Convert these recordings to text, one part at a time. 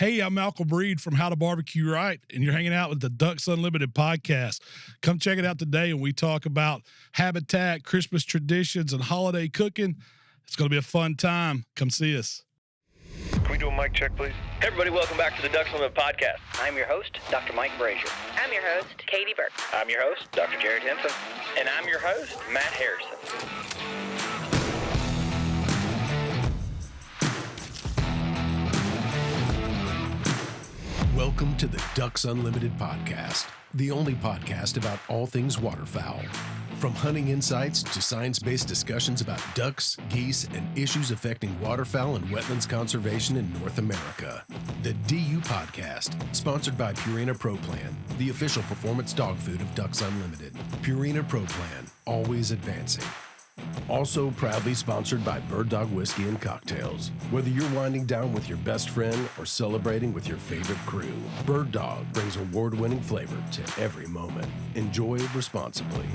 Hey, I'm Malcom Reed from How to BBQ Right, and you're hanging out with the Ducks Unlimited podcast. Come check it out today, and we talk about habitat, Christmas traditions, and holiday cooking. It's going to be a fun time. Come see us. Can we do a mic check, please? Hey everybody, welcome back to the Ducks Unlimited podcast. I'm your host, Dr. Mike Brasher. I'm your host, Katie Burke. I'm your host, Dr. Jared Henson. And I'm your host, Matt Harrison. Welcome to the Ducks Unlimited podcast, the only podcast about all things waterfowl. From hunting insights to science-based discussions about ducks, geese, and issues affecting waterfowl and wetlands conservation in North America. The DUPodcast, sponsored by Purina Pro Plan, the official performance dog food of Ducks Unlimited. Purina Pro Plan, always advancing. Also proudly sponsored by Bird Dog Whiskey and Cocktails. Whether you're winding down with your best friend or celebrating with your favorite crew, Bird Dog brings award-winning flavor to every moment. Enjoy responsibly.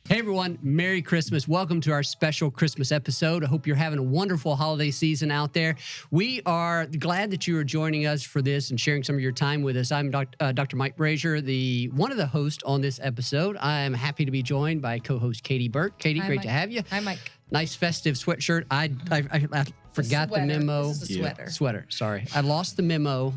Hey everyone, Merry Christmas. Welcome to our special Christmas episode. I hope you're having a wonderful holiday season out there. We are glad that you are joining us for this and sharing some of your time with us. I'm Dr. Mike Brasher, one of the hosts on this episode. I am happy to be joined by co-host Katie Burke. Katie, Hi, great Mike. to have you. Hi, Mike. Nice festive sweatshirt. I forgot the memo. This is a sweater. Sweater, sorry. I lost the memo.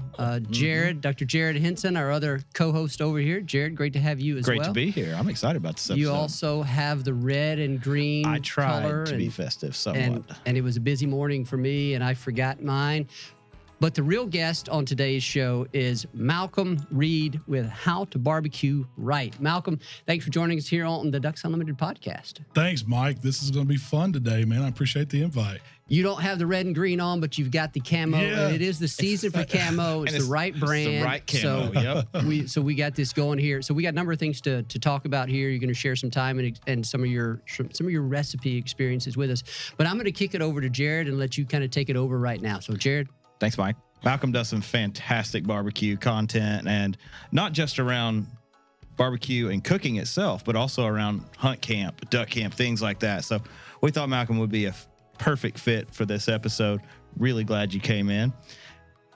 Jared, Dr. Jared Henson, our other co-host over here. Jared, great to have you as well. Great to be here. I'm excited about this episode. You also have the red and green I tried color to be festive somewhat. and it was a busy morning for me, and I forgot mine. But the real guest on today's show is Malcom Reed with How to BBQ Right. Malcom, thanks for joining us here on the Ducks Unlimited podcast. Thanks, Mike. This is going to be fun today, man. I appreciate the invite. You don't have the red and green on, but you've got the camo, Yeah. and it is the season for camo. It's the right brand. It's the right camo, So we got this going here. So we got a number of things to talk about here. You're going to share some time and some of your recipe experiences with us. But I'm going to kick it over to Jared and let you kind of take it over right now. So Jared. Thanks, Mike. Malcom does some fantastic barbecue content, and not just around barbecue and cooking itself, but also around hunt camp, duck camp, things like that. So we thought Malcom would be a perfect fit for this episode. Really glad you came in.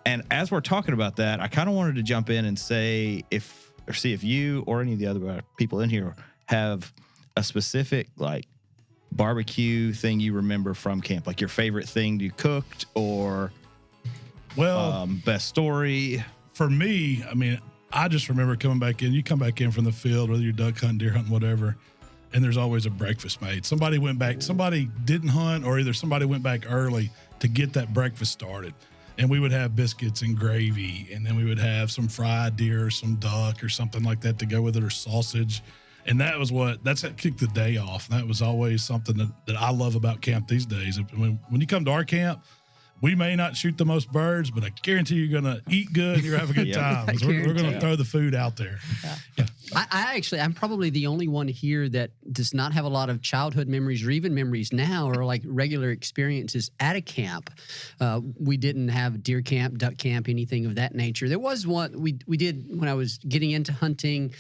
And as we're talking about that, I kind of wanted to jump in and see if you or any of the other people in here have a specific like barbecue thing you remember from camp, like your favorite thing you cooked or best story. For me, I mean, I just remember coming back in. You come back in from the field, whether you're duck hunting, deer hunting, whatever, and there's always a breakfast made. Somebody went back, somebody didn't hunt, or either somebody went back early to get that breakfast started. And we would have biscuits and gravy, and then we would have some fried deer, or some duck, or something like that to go with it, or sausage. And that's what kicked the day off. And that was always something that I love about camp these days. When you come to our camp, we may not shoot the most birds, but I guarantee you're going to eat good and you're having a good time. We're going to throw the food out there. Yeah. I'm probably the only one here that does not have a lot of childhood memories or even memories now or like regular experiences at a camp. We didn't have deer camp, duck camp, anything of that nature. There was one we did when I was getting into hunting.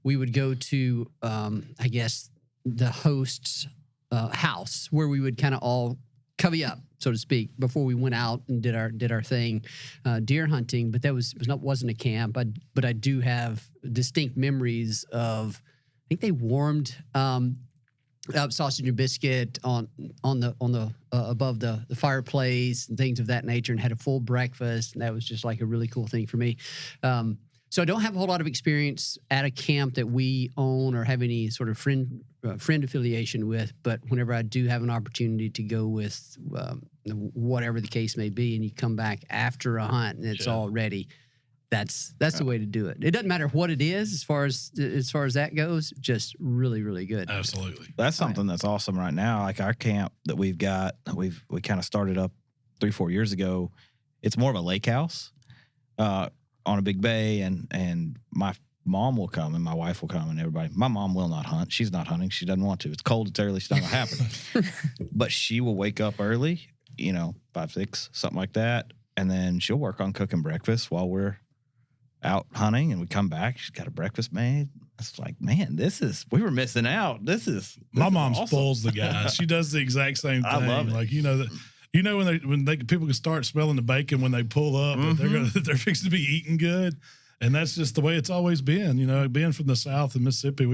We would go to, I guess, the host's house where we would kind of all covey up, so to speak, before we went out and did our thing, deer hunting. But that wasn't a camp. But I do have distinct memories of. I think they warmed sausage and biscuit on the above the fireplace and things of that nature, and had a full breakfast. And that was just like a really cool thing for me. So I don't have a whole lot of experience at a camp that we own or have any sort of friend affiliation with. But whenever I do have an opportunity to go with whatever the case may be, and you come back after a hunt and it's all ready, that's the way to do it. It doesn't matter what it is as far as that goes. Just really, really good. Absolutely. That's something that's awesome right now. Like our camp that we've got, we kind of started up 3-4 years ago. It's more of a lake house. On a big bay, and my mom will come and my wife will come and everybody. My mom will not hunt. She's not hunting. She doesn't want to. It's cold. It's early. It's not going to happen. But she will wake up early, 5, 6, something like that. And then she'll work on cooking breakfast while we're out hunting and we come back. She's got a breakfast made. It's like, man, we were missing out. My mom awesome. spoils the guys. She does the exact same thing. I love it. Like, when people can start smelling the bacon when they pull up, they're fixing to be eating good. And that's just the way it's always been. Being from the South in Mississippi,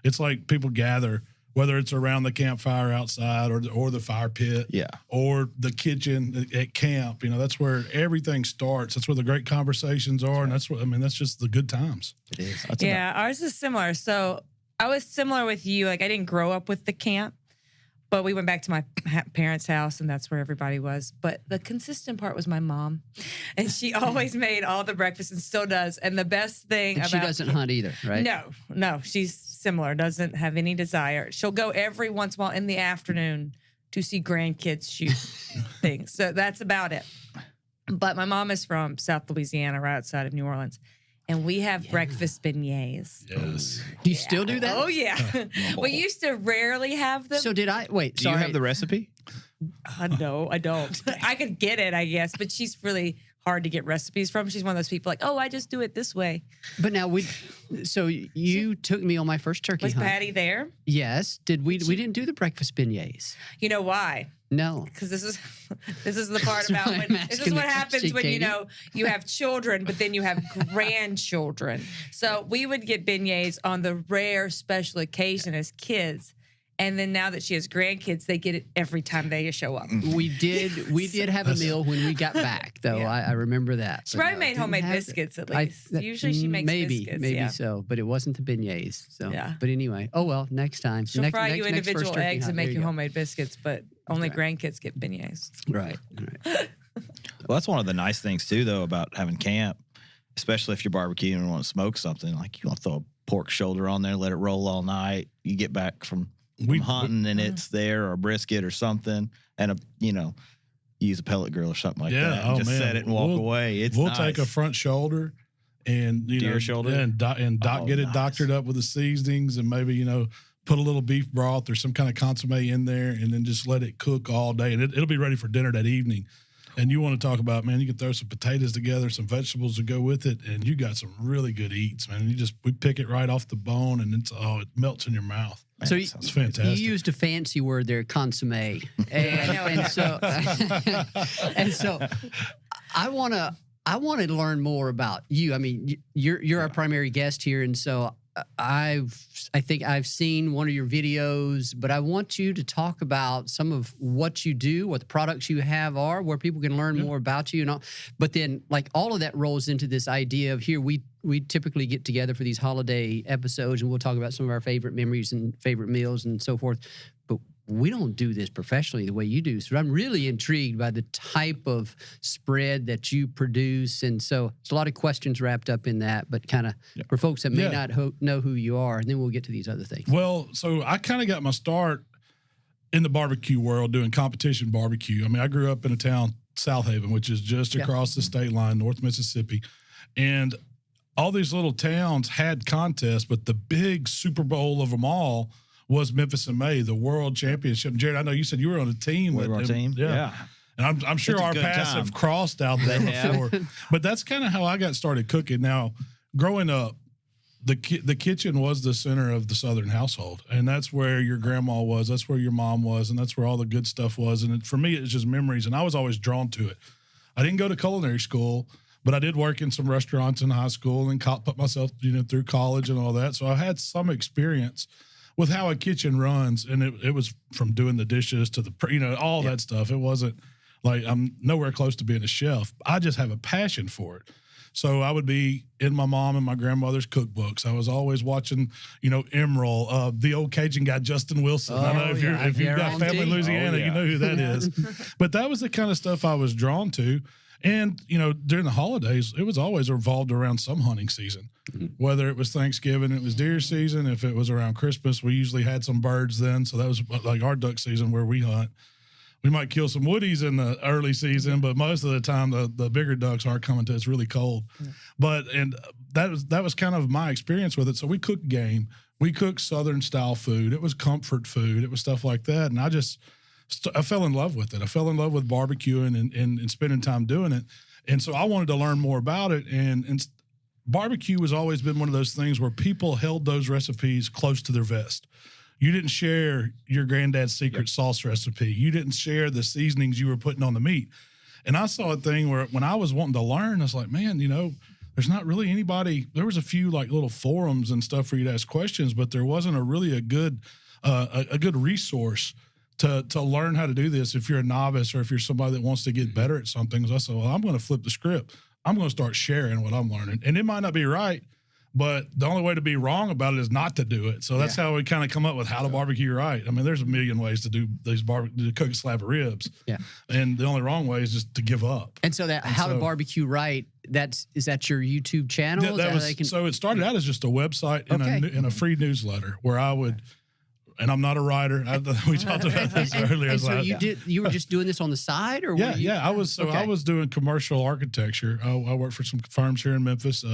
it's like people gather, whether it's around the campfire outside or the fire pit, or the kitchen at camp. That's where everything starts. That's where the great conversations are, and that's just the good times. It is. Ours is similar. So I was similar with you. Like, I didn't grow up with the camp, but we went back to my parents' house, and that's where everybody was. But the consistent part was my mom, and she always made all the breakfast and still does. And the best thing about she doesn't hunt either, right? No, she's similar. Doesn't have any desire. She'll go every once in a while in the afternoon to see grandkids shoot things. So that's about it. But my mom is from South Louisiana, right outside of New Orleans. And we have breakfast beignets. Yes. Do you still do that? Oh, yeah. We used to rarely have them. So do you have the recipe? No, I don't. I could get it, I guess, but she's really hard to get recipes from. She's one of those people like, I just do it this way. But now you took me on my first turkey hunt. Was Patty there? Yes. We didn't do the breakfast beignets. You know why? No. Because this is the part about this is what happens when you have children, but then you have grandchildren. So we would get beignets on the rare special occasion as kids. And then now that she has grandkids, they get it every time they show up. We did have a meal when we got back, though. Yeah. I remember that. She probably made homemade biscuits at least. Usually she makes biscuits. Maybe so, but it wasn't the beignets. So, yeah. But anyway, next time. She'll fry you individual eggs and make you go. homemade biscuits, but only grandkids get beignets. Right. Well, that's one of the nice things, too, though, about having camp, especially if you're barbecuing and want to smoke something. Like, you want to throw a pork shoulder on there, let it roll all night. You get back from hunting and it's there, or a brisket or something, and use a pellet grill or something like that. And just set it and walk away. We'll nice. Take a front shoulder and deer shoulder and get it doctored up with the seasonings, and maybe put a little beef broth or some kind of consomme in there, and then just let it cook all day, and it'll be ready for dinner that evening. And you want to talk about, man, you can throw some potatoes together, some vegetables to go with it, and you got some really good eats, man. We pick it right off the bone, and it melts in your mouth. Man, so it's fantastic. You used a fancy word there, consomme, and so I want to learn more about you. I mean, you're our primary guest here, and so I think I've seen one of your videos, but I want you to talk about some of what you do, what the products you have are, where people can learn more about you and all. But then, like, all of that rolls into this idea of here we typically get together for these holiday episodes, and we'll talk about some of our favorite memories and favorite meals and so forth. But we don't do this professionally the way you do. So I'm really intrigued by the type of spread that you produce. And so it's a lot of questions wrapped up in that, but kind of for folks that may not know who you are, and then we'll get to these other things. Well, so I kind of got my start in the barbecue world doing competition barbecue. I mean, I grew up in a town, South Haven, which is just across the state line, North Mississippi. And all these little towns had contests, but the big Super Bowl of them all was Memphis in May, the world championship. Jared, I know you said you were on a team with our team. Yeah. And I'm sure our paths have crossed out there before. But that's kind of how I got started cooking. Now, growing up, the kitchen was the center of the Southern household. And that's where your grandma was. That's where your mom was. And that's where all the good stuff was. And for me, it's just memories. And I was always drawn to it. I didn't go to culinary school, but I did work in some restaurants in high school and put myself through college and all that. So I had some experience with how a kitchen runs, and it was from doing the dishes to the, all that stuff. It wasn't like I'm nowhere close to being a chef. I just have a passion for it. So I would be in my mom and my grandmother's cookbooks. I was always watching, Emerald, the old Cajun guy, Justin Wilson. I know if you've got family in Louisiana, you know who that is. But that was the kind of stuff I was drawn to. And, during the holidays, it was always revolved around some hunting season. Whether it was Thanksgiving, it was deer season. If it was around Christmas, we usually had some birds then. So that was like our duck season where we hunt. We might kill some woodies in the early season, but most of the time the bigger ducks aren't coming till it's really cold. And that was kind of my experience with it. So we cooked game. We cooked Southern style food. It was comfort food. It was stuff like that. And I fell in love with it. I fell in love with barbecuing and spending time doing it. And so I wanted to learn more about it. And barbecue has always been one of those things where people held those recipes close to their vest. You didn't share your granddad's secret sauce recipe. You didn't share the seasonings you were putting on the meat. And I saw a thing where when I was wanting to learn, I was like, man, there's not really anybody. There was a few like little forums and stuff for you to ask questions, but there wasn't a good resource to learn how to do this if you're a novice or if you're somebody that wants to get better at something. So I said, well, I'm going to flip the script. I'm going to start sharing what I'm learning. And it might not be right, but the only way to be wrong about it is not to do it. So that's how we kind of come up with how to barbecue right. I mean, there's a million ways to do these to cook a slab of ribs. Yeah. And the only wrong way is just to give up. And so how to barbecue right, is that your YouTube channel? So it started out as just a website in a free newsletter where I would – and I'm not a writer. We talked about this earlier. And so you were just doing this on the side, or I was doing commercial architecture. I worked for some firms here in Memphis,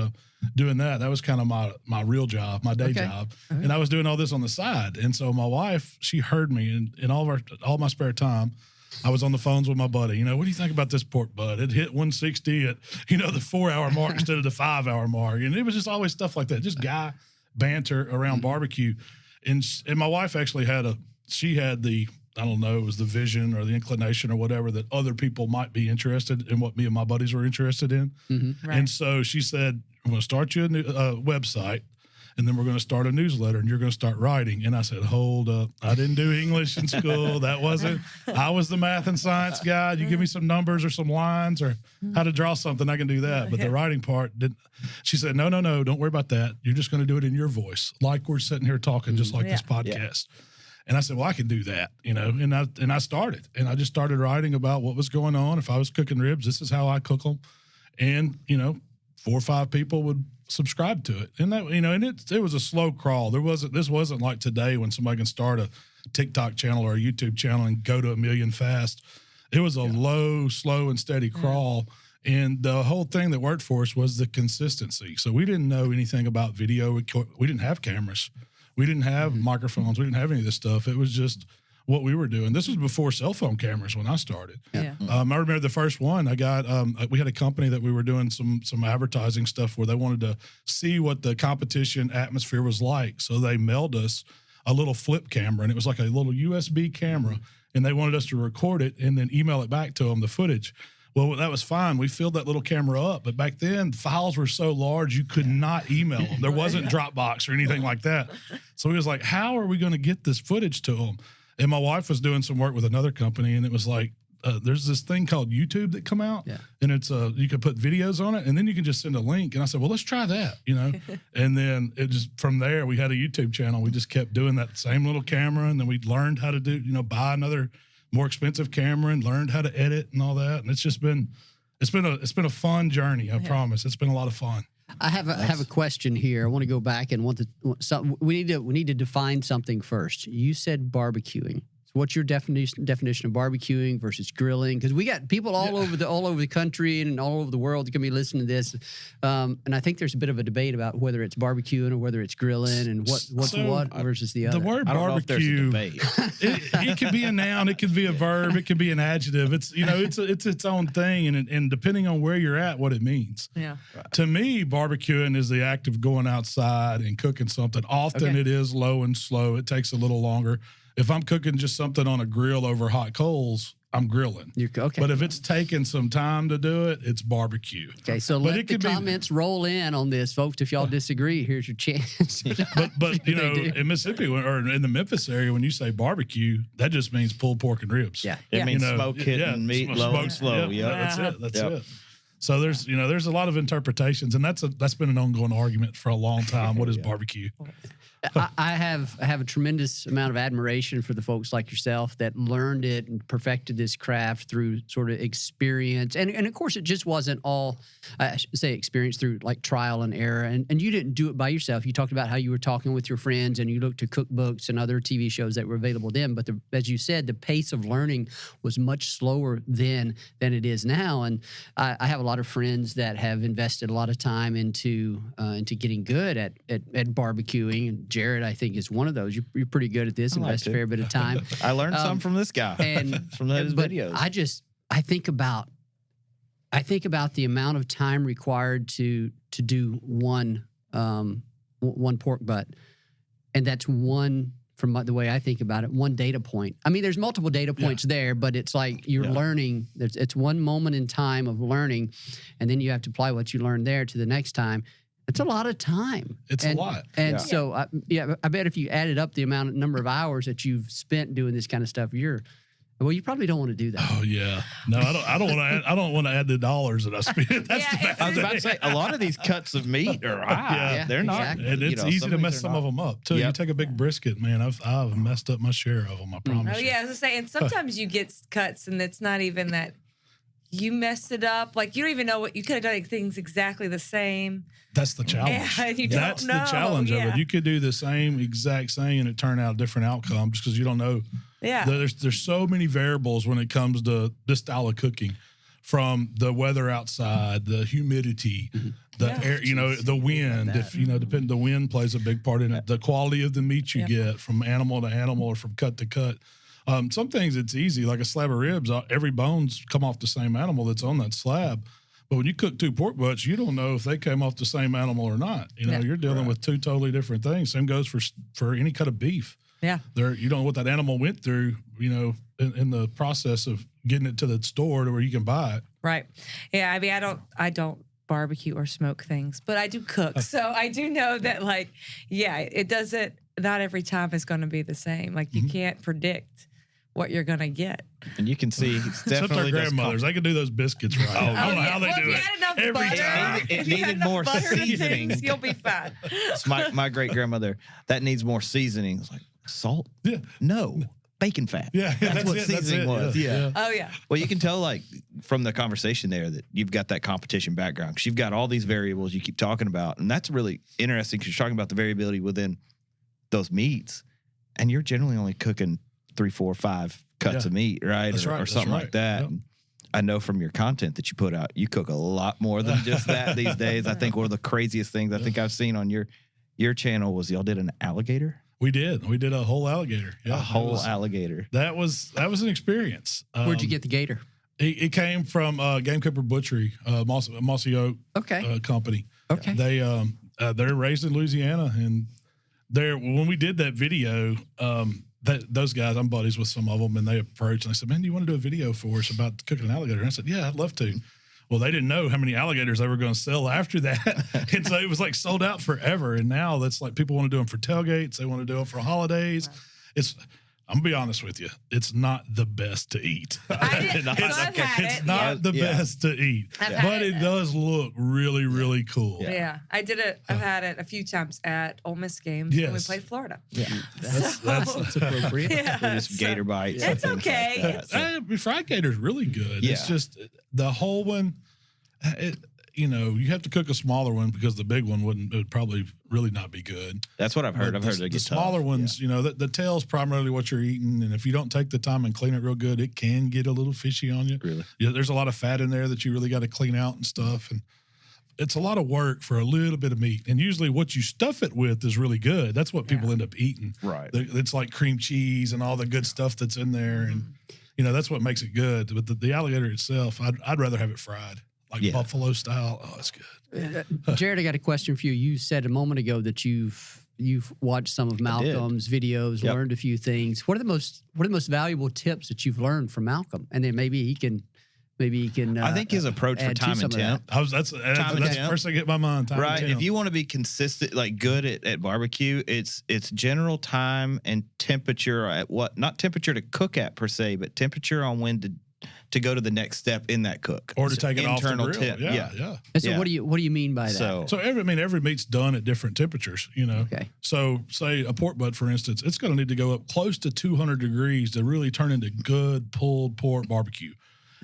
doing that. That was kind of my real job, my day job, and I was doing all this on the side. And so my wife, she heard me, and in all my spare time, I was on the phones with my buddy. What do you think about this pork butt? It hit 160 at the 4-hour mark instead of the 5-hour mark, and it was just always stuff like that, just guy banter around barbecue. And my wife actually had the, I don't know, it was the vision or the inclination or whatever that other people might be interested in what me and my buddies were interested in. Mm-hmm. Right. And so she said, I'm going to start you a new website, and then we're going to start a newsletter, and you're going to start writing. And I said, hold up. I didn't do English in school. I was the math and science guy. You give me some numbers or some lines or how to draw something, I can do that. But the writing part didn't. She said, no, don't worry about that. You're just going to do it in your voice, like we're sitting here talking, just like this podcast. Yeah. And I said, well, I can do that, and I started. And I just started writing about what was going on. If I was cooking ribs, this is how I cook them. And, 4 or 5 people would subscribe to it. And that, and it was a slow crawl. This wasn't like today when somebody can start a TikTok channel or a YouTube channel and go to 1 million fast. It was a low, slow, and steady crawl. And the whole thing that worked for us was the consistency. So we didn't know anything about video. We didn't have cameras. We didn't have microphones. We didn't have any of this stuff. It was just what we were doing. This was before cell phone cameras when I started. Yeah. I remember the first one I got, we had a company that we were doing some advertising stuff where they wanted to see what the competition atmosphere was like. So they mailed us a little flip camera, and it was like a little USB camera, and they wanted us to record it and then email it back to them, the footage. Well, that was fine. We filled that little camera up. But back then, files were so large, you could not email them. There wasn't Dropbox or anything like that. So we was like, how are we going to get this footage to them? And my wife was doing some work with another company, and it was like, there's this thing called YouTube that come out, and it's you can put videos on it, and then you can just send a link. And I said, well, let's try that, And then it just, from there, we had a YouTube channel. We just kept doing that same little camera, and then we learned how to do, buy another more expensive camera and learned how to edit and all that. And it's been a fun journey. I promise. It's been a lot of fun. I have a question here. I want to go back and we need to define something first. You said barbecuing. So what's your definition of barbecuing versus grilling? Because we got people all over the country and all over the world that can be listening to this, and I think there's a bit of a debate about whether it's barbecuing or whether it's grilling and what's what versus the other. The word barbecue, it can be a noun, it can be a verb, it can be an adjective. It's it's its own thing, and depending on where you're at, what it means. Yeah. To me, barbecuing is the act of going outside and cooking something. Often it is low and slow. It takes a little longer. If I'm cooking just something on a grill over hot coals, I'm grilling. But if it's taking some time to do it, it's barbecue. Okay, so let the comments roll in on this, folks. If y'all disagree, here's your chance. But in Mississippi or in the Memphis area, when you say barbecue, that just means pulled pork and ribs. Yeah, it means smoke hitting meat low and slow. Yeah, that's it. So there's a lot of interpretations, and that's been an ongoing argument for a long time. What is barbecue? I have a tremendous amount of admiration for the folks like yourself that learned it and perfected this craft through sort of experience. And of course, it just wasn't all, I should say, experience through like trial and error. And you didn't do it by yourself. You talked about how you were talking with your friends and you looked to cookbooks and other TV shows that were available then. But as you said, the pace of learning was much slower then than it is now. And I have a lot of friends that have invested a lot of time into getting good at barbecuing. And Jared, I think, is one of those. You're pretty good at this. Invest a fair bit of time. I learned some from this guy and from those videos. I think about the amount of time required to to do one pork butt, and that's one. From the way I think about it, one data point. I mean, there's multiple data points there, but it's like you're learning. It's one moment in time of learning, and then you have to apply what you learned there to the next time. It's a lot of time. It's a lot. And so, I bet if you added up the number of hours that you've spent doing this kind of stuff, you probably don't want to do that. Oh yeah, no, I don't want to. I don't want to add the dollars that I spent. That's I was about to say a lot of these cuts of meat are high. They're not, exactly. and it's easy to mess some of them up too. You take a big brisket, man. I've messed up my share of them. I promise. Oh yeah, I was gonna say, and sometimes you get cuts, and it's not even that you messed it up. Like you don't even know what you could have done. Things exactly the same. That's the challenge. Yeah, you That's don't know. the challenge of it. You could do the exact same, and it turn out a different outcome just because you don't know. Yeah. There's so many variables when it comes to this style of cooking, from the weather outside, the humidity, the air, the wind. If the wind plays a big part in it. The quality of the meat you get from animal to animal or from cut to cut. Some things it's easy, like a slab of ribs. Every bone's come off the same animal that's on that slab. But when you cook 2 pork butts, you don't know if they came off the same animal or not. You're dealing with 2 totally different things. Same goes for any cut of beef. Yeah. You don't know what that animal went through, in the process of getting it to the store to where you can buy it. Right. Yeah. I mean, I don't barbecue or smoke things, but I do cook. So I do know that, it doesn't, not every time is going to be the same. Like you can't predict what you're going to get. And you can see it's definitely Except our grandmothers. They can do those biscuits right. I don't know how they do if you it. had enough Every butter, time. It needed more seasoning. You'll be fine. It's my great grandmother. That needs more seasoning. It's like salt. Yeah. No. Bacon fat. Yeah, that's what seasoning was. Yeah. Oh yeah. Well, you can tell from the conversation there that you've got that competition background because you've got all these variables you keep talking about, and that's really interesting because you're talking about the variability within those meats, and you're generally only cooking 3, 4, 5 cuts of meat, right? Or something like that. Yep. I know from your content that you put out, you cook a lot more than just that these days. I think one of the craziest things I think I've seen on your channel was y'all did an alligator. We did a whole alligator. Yeah, a whole alligator. That was an experience. Where'd you get the gator? It came from Gamekeeper Butchery, Mossy Oak company. Okay. They're raised in Louisiana, and when we did that video, those guys, I'm buddies with some of them, and they approached and they said, "Man, do you want to do a video for us about cooking an alligator?" And I said, "Yeah, I'd love to." Well, they didn't know how many alligators they were going to sell after that. And so it was sold out forever. And now that's people want to do them for tailgates. They want to do them for holidays. I'm going to be honest with you. It's not the best to eat. It's not the best to eat, but it does look really, really cool. Yeah. I did it. I've had it a few times at Ole Miss games when we played Florida. Yeah. That's appropriate. Just gator bites. It's okay. Fried gator's really good. Yeah. It's just the whole one. You have to cook a smaller one because the big one would probably really not be good. That's what I've heard. I've heard the smaller ones, the tail's primarily what you're eating, and if you don't take the time and clean it real good, it can get a little fishy on you. Really? Yeah, there's a lot of fat in there that you really got to clean out and stuff, and it's a lot of work for a little bit of meat. And usually, what you stuff it with is really good. That's what people end up eating. Right. It's like cream cheese and all the good stuff that's in there, and that's what makes it good. But the alligator itself, I'd rather have it fried. Buffalo style. Oh, it's good. Jared, I got a question for you. You said a moment ago that you've watched some of Malcolm's videos, learned a few things. What are the most valuable tips that you've learned from Malcolm? And then maybe he can. I think his approach for time and temp. That's the first thing that hit my mind. Right. If you want to be consistent, good at barbecue, it's general time and temperature at what, not temperature to cook at per se, but temperature on when to go to the next step in that cook, or to take it off the grill. Tip. Yeah. And so what do you mean by that? So every meat's done at different temperatures, Okay. So say a pork butt, for instance, it's going to need to go up close to 200 degrees to really turn into good pulled pork barbecue.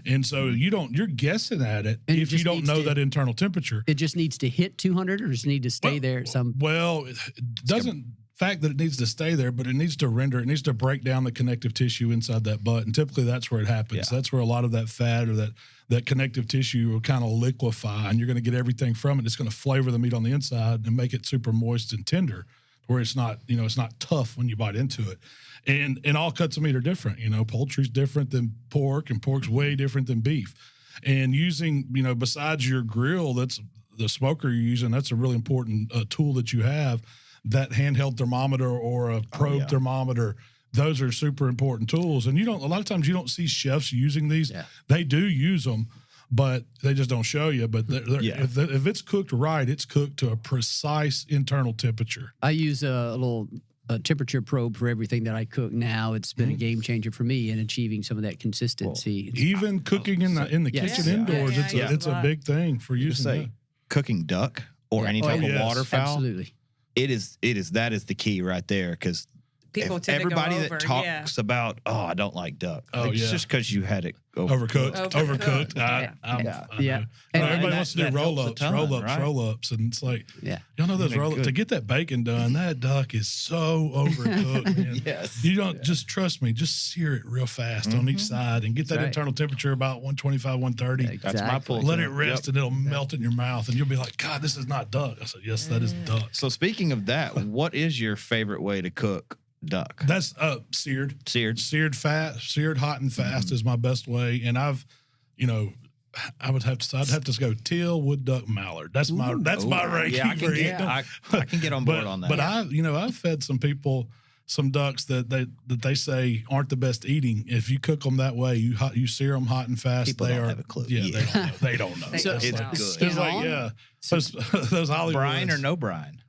And so you're guessing at it if you don't know that internal temperature. It just needs to hit 200 or just need to stay there at some. Well, it doesn't fact that it needs to stay there, but it needs to render, it needs to break down the connective tissue inside that butt. And typically that's where it happens. Yeah. That's where a lot of that fat or that connective tissue will kind of liquefy, and you're going to get everything from it. It's going to flavor the meat on the inside and make it super moist and tender, where it's not, it's not tough when you bite into it. And all cuts of meat are different. Poultry's different than pork, and pork's way different than beef. And using, besides your grill, that's the smoker you're using, that's a really important tool that you have. That handheld thermometer or a probe thermometer, those are super important tools. And a lot of times you don't see chefs using these. Yeah. They do use them, but they just don't show you. But if it's cooked right, it's cooked to a precise internal temperature. I use a little temperature probe for everything that I cook now. It's been a game changer for me in achieving some of that consistency. Even cooking in the kitchen indoors, it's a big thing for using that. Cooking duck or any type of waterfowl. Absolutely. That is the key right there, because people tend everybody to go over, that talks about, I don't like duck. It's just because you had it overcooked. Everybody wants to do roll-ups, and it's like, y'all know those roll-ups. To get that bacon done, that duck is so overcooked, man. Yes. You don't, just trust me, just sear it real fast on each side and get that internal temperature about 125, 130. Exactly. That's my pull. Let it rest and it'll melt in your mouth, and you'll be like, God, this is not duck. I said, yes, that is duck. So speaking of that, what is your favorite way to cook duck? That's seared fat, seared hot and fast is my best way. And I'd have to go teal, wood duck, mallard. That's my ranking. Yeah, I can get on board on that. But I've fed some people some ducks that they say aren't the best eating. If you cook them that way, you sear them hot and fast. People don't have a clue. Yeah, they don't know. So it's good. It's like those Hollywood brine or no brine.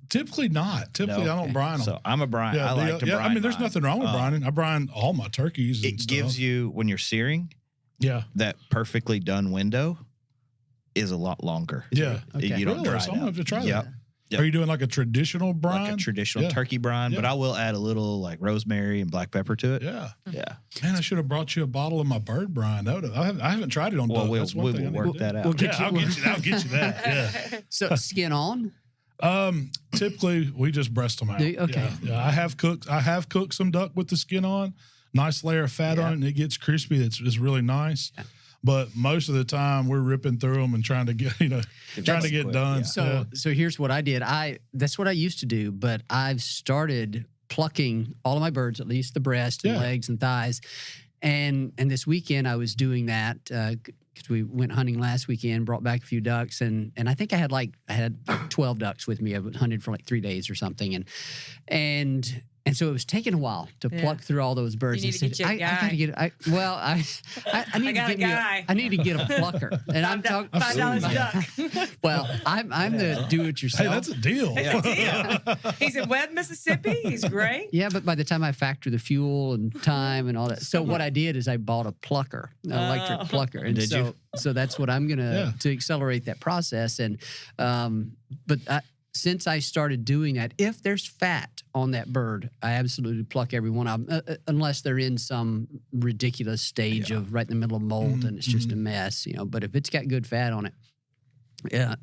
Typically not. Typically, I don't brine them. So I'm a brine. I like to brine. I mean, there's nothing wrong with brining. I brine all my turkeys. It gives you, when you're searing, that perfectly done window is a lot longer. Yeah. Okay. You don't dry so I'm going to have to try that. Yep. Are you doing like a traditional brine? Like a traditional turkey brine, but I will add a little like rosemary and black pepper to it. Yeah. Man, I should have brought you a bottle of my bird brine. I haven't tried it on duck. That's one thing we'll work that out. I'll get you that. Yeah. So skin on? Typically we just breast them out. Okay. Yeah. I have cooked some duck with the skin on. Nice layer of fat on it, and it gets crispy. It's really nice. Yeah. But most of the time we're ripping through them and trying to get done. Yeah. So here's what I did. That's what I used to do, but I've started plucking all of my birds, at least the breast and legs and thighs. And this weekend I was doing that because we went hunting last weekend, brought back a few ducks, and I think I had 12 ducks with me. I hunted for like 3 days or something, and so it was taking a while to pluck through all those birds. You need to get I gotta get. I need to get a plucker, and I'm talking $5 duck. Well, I'm the do-it-yourself. Hey, that's a deal. He's in Webb, Mississippi. He's great. Yeah, but by the time I factor the fuel and time and all that, so what I did is I bought a plucker, an electric plucker, and so that's what I'm gonna to accelerate that process. And since I started doing that, if there's fat on that bird, I absolutely pluck every one of them, unless they're in some ridiculous stage of right in the middle of molt and it's just a mess, But if it's got good fat on it,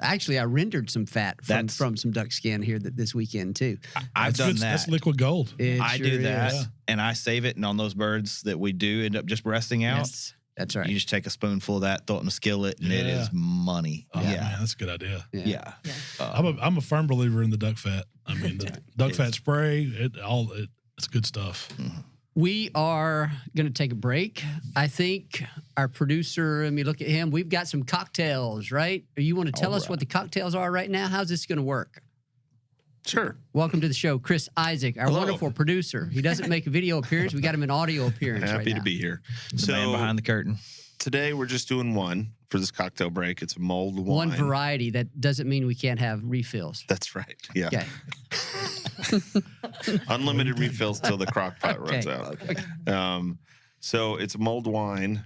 actually, I rendered some fat from some duck skin here this weekend too. I've done that. That's liquid gold. I do that, and I save it. And on those birds that we do end up just breasting out. Yes. That's right. You just take a spoonful of that, throw it in a skillet, and it is money. Oh, man, that's a good idea. Yeah. I'm a firm believer in the duck fat. I mean, the duck fat spray, it's good stuff. Mm-hmm. We are going to take a break. I think our producer, let me look at him. We've got some cocktails, right? You want to tell us what the cocktails are right now? How's this going to work? Sure. Welcome to the show, Chris Isaac, our wonderful producer. He doesn't make a video appearance. We got him an audio appearance. Happy to be here. The man behind the curtain. Today we're just doing one for this cocktail break. It's a mulled wine. One variety. That doesn't mean we can't have refills. That's right. Yeah. Okay. Unlimited refills till the crock pot runs out. Okay. So it's a mulled wine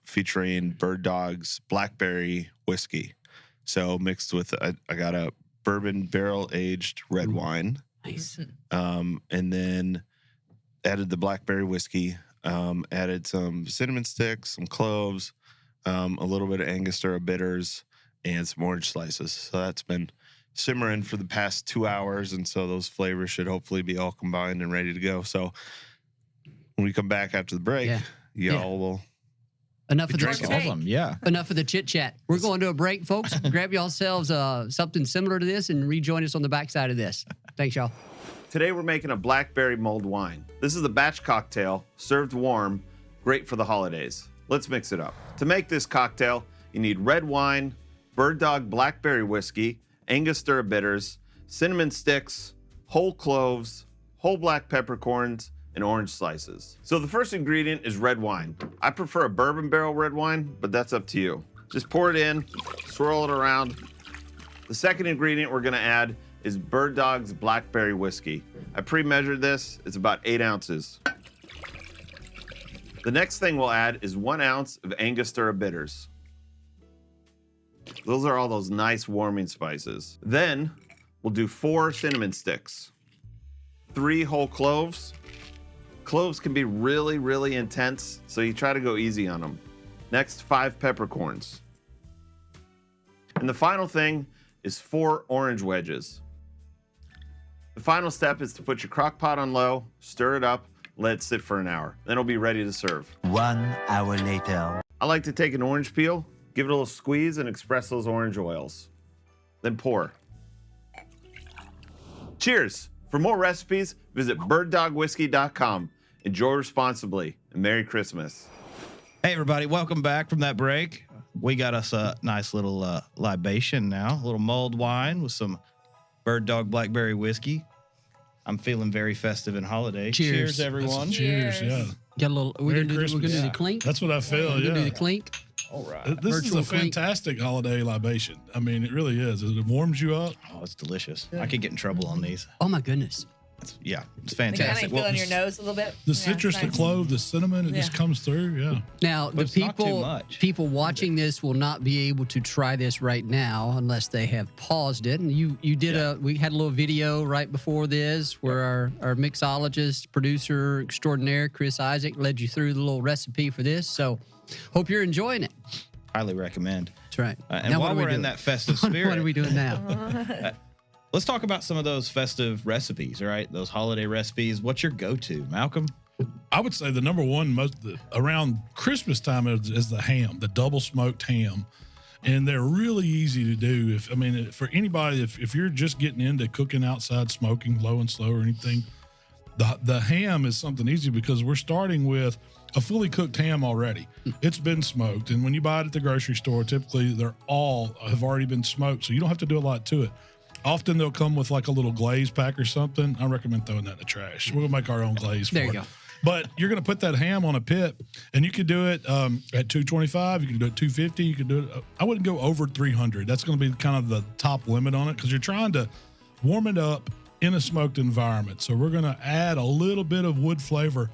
featuring bird dogs, blackberry whiskey. So mixed with I got a bourbon barrel aged red wine. Nice. And then added the blackberry whiskey. Added some cinnamon sticks, some cloves, a little bit of Angostura bitters, and some orange slices. So that's been simmering for the past 2 hours, and so those flavors should hopefully be all combined and ready to go. So when we come back after the break, y'all will enough of Enough of the chit chat. We're going to a break, folks. Grab yourselves something similar to this and rejoin us on the backside of this. Thanks, y'all. Today we're making a blackberry mulled wine. This is a batch cocktail, served warm, great for the holidays. Let's mix it up. To make this cocktail, you need red wine, Bird Dog Blackberry Whiskey, Angostura bitters, cinnamon sticks, whole cloves, whole black peppercorns, and orange slices. So the first ingredient is red wine. I prefer a bourbon barrel red wine, but that's up to you. Just pour it in, swirl it around. The second ingredient we're gonna add is Bird Dog's Blackberry Whiskey. I pre-measured this, it's about 8 ounces. The next thing we'll add is 1 ounce of Angostura bitters. Those are all those nice warming spices. Then we'll do 4 cinnamon sticks, 3 whole cloves. Cloves can be really, really intense, so you try to go easy on them. Next, 5 peppercorns. And the final thing is 4 orange wedges. The final step is to put your crock pot on low, stir it up, let it sit for an hour. Then it'll be ready to serve. 1 hour later. I like to take an orange peel, give it a little squeeze, and express those orange oils. Then pour. Cheers! For more recipes, visit birddogwhiskey.com. Enjoy responsibly, and Merry Christmas. Hey, everybody. Welcome back from that break. We got us a nice little libation now, a little mulled wine with some Bird Dog Blackberry Whiskey. I'm feeling very festive and holiday. Cheers, everyone. Cheers, yeah. Got a little. We're gonna do the clink. That's what I feel. We're yeah. gonna do the clink. All right. This is Virtual a clink. fantastic holiday libation. I mean, it really is. It warms you up. Oh, it's delicious. I could get in trouble on these. Oh my goodness. It's They fantastic. kind of feel in your nose a little bit. The citrus, it's the clove, the cinnamon, it just comes through. Yeah. Now, But the it's not too people much. people watching this will not be able to try this right now unless they have paused it. And you did we had a little video right before this where our mixologist, producer extraordinaire, Chris Isaac, led you through the little recipe for this. So hope you're enjoying it. Highly recommend. That's right. And Now, while what are we we're in doing? that festive spirit, What are we doing now? let's talk about some of those festive recipes, all right? Those holiday recipes. What's your go-to, Malcolm? I would say the number one around Christmas time is the ham, the double smoked ham. And they're really easy to do. For anybody, if you're just getting into cooking outside, smoking low and slow or anything, the ham is something easy because we're starting with a fully cooked ham already. It's been smoked. And when you buy it at the grocery store, typically they're all have already been smoked. So you don't have to do a lot to it. Often they'll come with like a little glaze pack or something. I recommend throwing that in the trash. We'll make our own glaze for it. There you go. But you're going to put that ham on a pit, and you could do it at 225. You can do it 250. You can do it. I wouldn't go over 300. That's going to be kind of the top limit on it because you're trying to warm it up in a smoked environment. So we're going to add a little bit of wood flavor.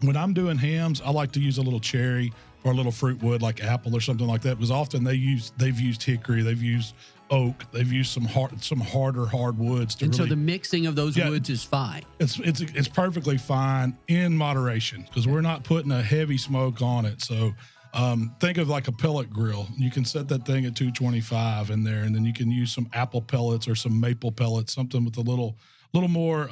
When I'm doing hams, I like to use a little cherry or a little fruit wood like apple or something like that because often they've used hickory, they've used oak, they've used some harder hardwoods to And really, so the mixing of those woods is fine. it's perfectly fine in moderation because we're not putting a heavy smoke on it. So think of like a pellet grill. You can set that thing at 225 in there, and then you can use some apple pellets or some maple pellets, something with a little more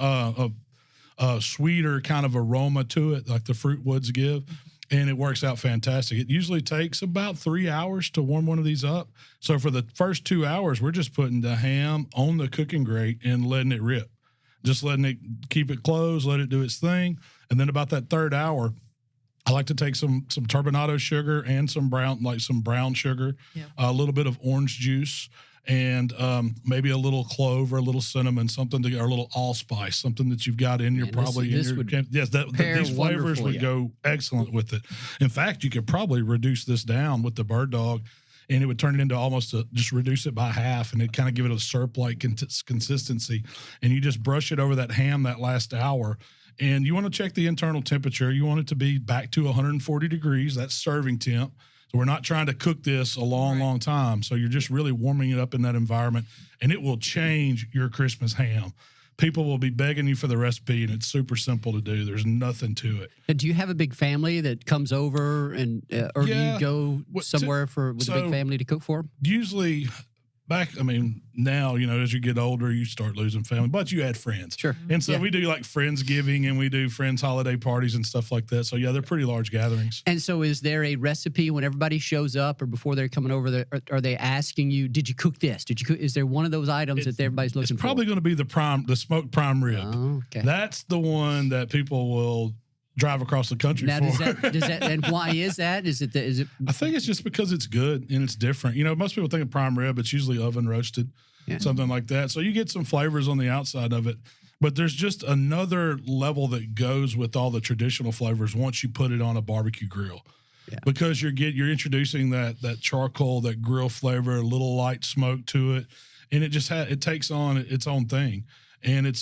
sweeter kind of aroma to it, like the fruit woods give. And it works out fantastic. It usually takes about 3 hours to warm one of these up. So for the first 2 hours, we're just putting the ham on the cooking grate and letting it rip. Just letting it, keep it closed, let it do its thing. And then about that third hour, I like to take some turbinado sugar and some brown sugar, a little bit of orange juice, and maybe a little clove or a little cinnamon, or a little allspice, something that you've got in these flavors would go excellent with it. In fact, you could probably reduce this down with the Bird Dog, and it would turn it into just reduce it by half, and it kind of give it a syrup-like consistency. And you just brush it over that ham that last hour. And you want to check the internal temperature. You want it to be back to 140 degrees. That's serving temp. So we're not trying to cook this a long time. So you're just really warming it up in that environment, and it will change your Christmas ham. People will be begging you for the recipe, and it's super simple to do. There's nothing to it. And do you have a big family that comes over, and or do you go somewhere with a big family to cook for them? Usually, now, as you get older, you start losing family, but you add friends. Sure. And so we do like Friendsgiving, and we do friends holiday parties and stuff like that. So yeah, they're pretty large gatherings. And so is there a recipe when everybody shows up or before they're coming over there, are they asking you, did you cook this? Is there one of those items that everybody's looking for? It's probably going to be the smoked prime rib. Oh, okay. That's the one that people will drive across the country now, for. does that, and why is that? Is it? I think it's just because it's good and it's different. You know, most people think of prime rib, it's usually oven roasted, something like that. So you get some flavors on the outside of it, but there's just another level that goes with all the traditional flavors once you put it on a barbecue grill. Yeah. Because you're introducing that charcoal, that grill flavor, a little light smoke to it, and it just it takes on its own thing. And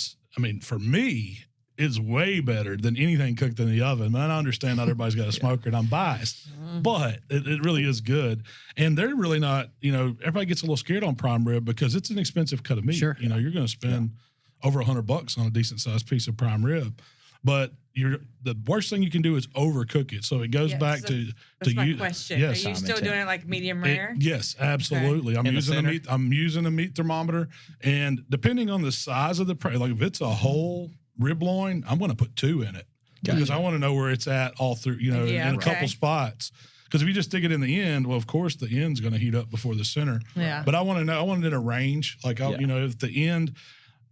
for me, it's way better than anything cooked in the oven. And I understand not everybody's got a smoker, and I'm biased, but it really is good. And they're really not, everybody gets a little scared on prime rib because it's an expensive cut of meat. Sure. You're going to spend over $100 on a decent sized piece of prime rib, but the worst thing you can do is overcook it. So it goes back to my question. Yes, are you still doing it like medium rare? Yes, absolutely. Okay. I'm using a meat thermometer, and depending on the size of the like if it's a whole rib loin, I'm going to put 2 in it because I want to know where it's at all through, in a couple spots. Because if you just stick it in the end, well, of course the end's going to heat up before the center. Yeah. But I want it in a range. Like if the end.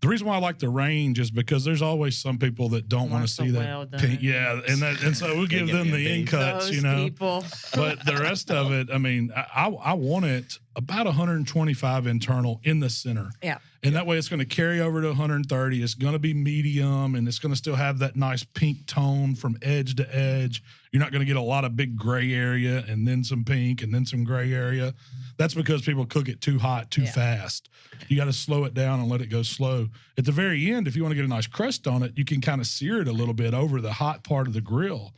The reason why I like the range is because there's always some people that don't want to see that pink. Yeah, and so we'll give them the end cuts, people. But the rest of it, I want it about 125 internal in the center. Yeah. And that way it's going to carry over to 130. It's going to be medium, and it's going to still have that nice pink tone from edge to edge. You're not going to get a lot of big gray area and then some pink and then some gray area. That's because people cook it too hot, too fast. You got to slow it down and let it go slow. At the very end, if you want to get a nice crust on it, you can kind of sear it a little bit over the hot part of the grill.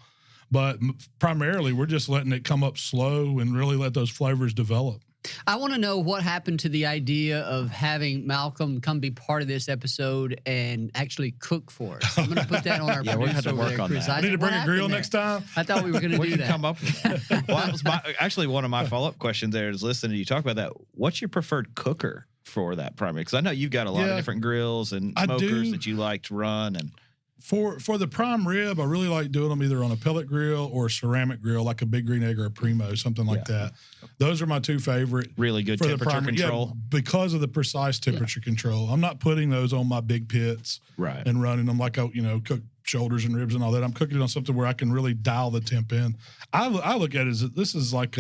But primarily, we're just letting it come up slow and really let those flavors develop. I want to know what happened to the idea of having Malcom come be part of this episode and actually cook for us. I'm going to put that on our we're going to have to work on that. I need to bring a grill next time. I thought we were going to do that. Come up with that. Well, that was actually one of my follow-up questions there is listening to you talk about that. What's your preferred cooker for that primary? Because I know you've got a lot of different grills and smokers that you like to run. And For the prime rib, I really like doing them either on a pellet grill or a ceramic grill, like a Big Green Egg or a Primo, something like that. Those are my 2 favorite. Really good temperature control. Because of the precise temperature control. I'm not putting those on my big pits and running them like I cook shoulders and ribs and all that. I'm cooking it on something where I can really dial the temp in. I look at it as this is like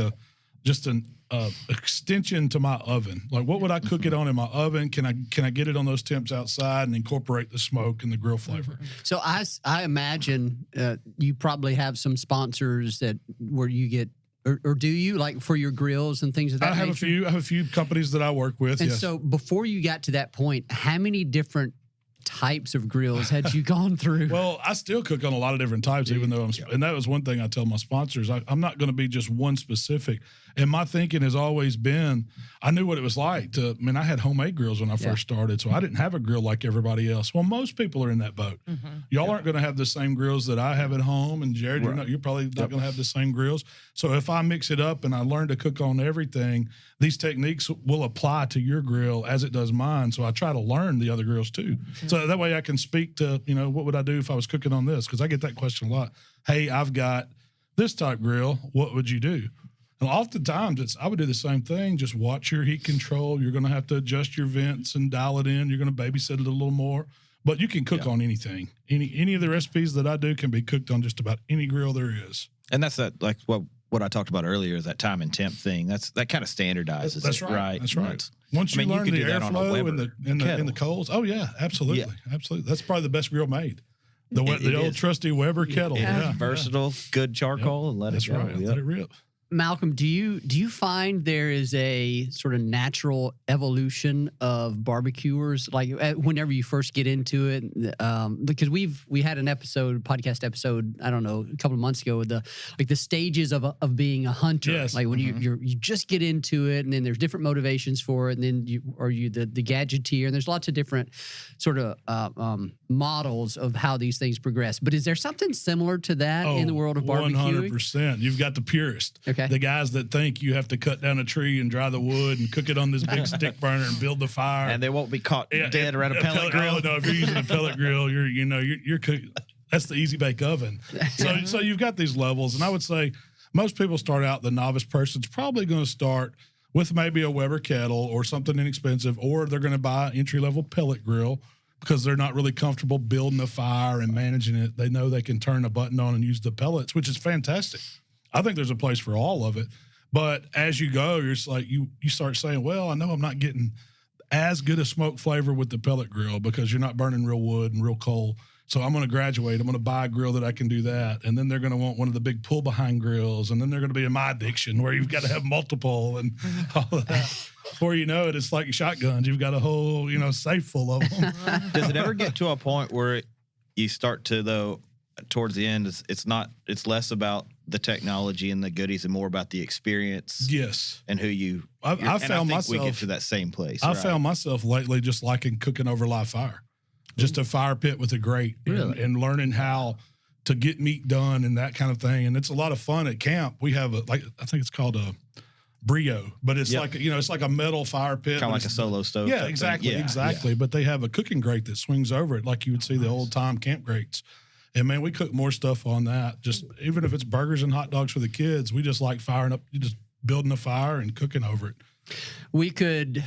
just an extension to my oven. Like, what would I cook it on in my oven? Can I get it on those temps outside and incorporate the smoke and the grill flavor? So I imagine you probably have some sponsors where you get, or do you, like for your grills and things of that nature? I have a few companies that I work with. And yes. So before you got to that point, how many different types of grills had you gone through? Well, I still cook on a lot of different types, even though and that was one thing I tell my sponsors. I'm not going to be just one specific. And my thinking has always been, I knew what it was like I had homemade grills when I first started, so I didn't have a grill like everybody else. Well, most people are in that boat. Mm-hmm. Y'all aren't going to have the same grills that I have at home, and Jared, you're probably not going to have the same grills. So if I mix it up and I learn to cook on everything, these techniques will apply to your grill as it does mine. So I try to learn the other grills too. Mm-hmm. So that way I can speak to, what would I do if I was cooking on this? Because I get that question a lot. Hey, I've got this type grill. What would you do? And oftentimes I would do the same thing. Just watch your heat control. You're going to have to adjust your vents and dial it in. You're going to babysit it a little more. But you can cook on anything. Any of the recipes that I do can be cooked on just about any grill there is. And that's like what I talked about earlier is that time and temp thing. That kind of standardizes. That's right. That's right. Once you learn the airflow in the coals, oh yeah, absolutely, absolutely. That's probably the best grill made. The old trusty Weber kettle. Versatile, good charcoal, and let it go. Right. Let it rip. Malcom, do you find there is a sort of natural evolution of barbecuers, like whenever you first get into it? Because we had an podcast episode, I don't know, a couple of months ago, with the stages of being a hunter. Yes. Like when you just get into it, and then there's different motivations for it, and then you the gadgeteer, and there's lots of different sort of models of how these things progress. But is there something similar to that in the world of barbecuing? 100%. You've got the purist. Okay. The guys that think you have to cut down a tree and dry the wood and cook it on this big stick burner and build the fire, and they won't be caught dead around a pellet grill. Oh, no, if you're using a pellet grill, you're cooking. That's the easy bake oven. So you've got these levels, and I would say most people start out. The novice person's probably going to start with maybe a Weber kettle or something inexpensive, or they're going to buy an entry level pellet grill. because they're not really comfortable building a fire and managing it. They know they can turn a button on and use the pellets, which is fantastic. I think there's a place for all of it. But as you go, you're just like, you start saying, well, I know I'm not getting as good a smoke flavor with the pellet grill because you're not burning real wood and real coal. So I'm going to graduate. I'm going to buy a grill that I can do that. And then they're going to want one of the big pull behind grills. And then they're going to be in my addiction where you've got to have multiple and all of that. Before you know it, it's like shotguns. You've got a whole, safe full of them. Does it ever get to a point where you start to, though, towards the end, it's less about the technology and the goodies and more about the experience? Yes. And who you, I found myself, we get to that same place. I found myself lately just liking cooking over live fire. Just a fire pit with a grate and learning how to get meat done and that kind of thing. And it's a lot of fun at camp. We have I think it's called a brio, but it's like, it's like a metal fire pit. Kind of like a solo stove. Yeah, exactly. Yeah, exactly. Yeah. But they have a cooking grate that swings over it like you would see the old time camp grates. And man, we cook more stuff on that. Just even if it's burgers and hot dogs for the kids, we just like firing up, just building a fire and cooking over it. We could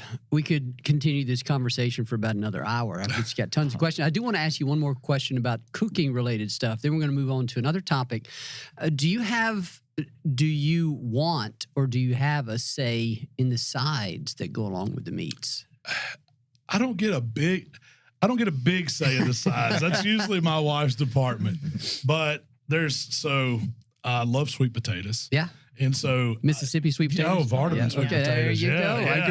continue this conversation for about another hour. I've just got tons of questions. I do want to ask you one more question about cooking related stuff. Then we're going to move on to another topic. Do you want or do you have a say in the sides that go along with the meats? I don't get a big say in the sides. That's usually my wife's department. But I love sweet potatoes. Yeah. And so Sweet potatoes. Vardaman sweet potatoes. There you go. Yeah.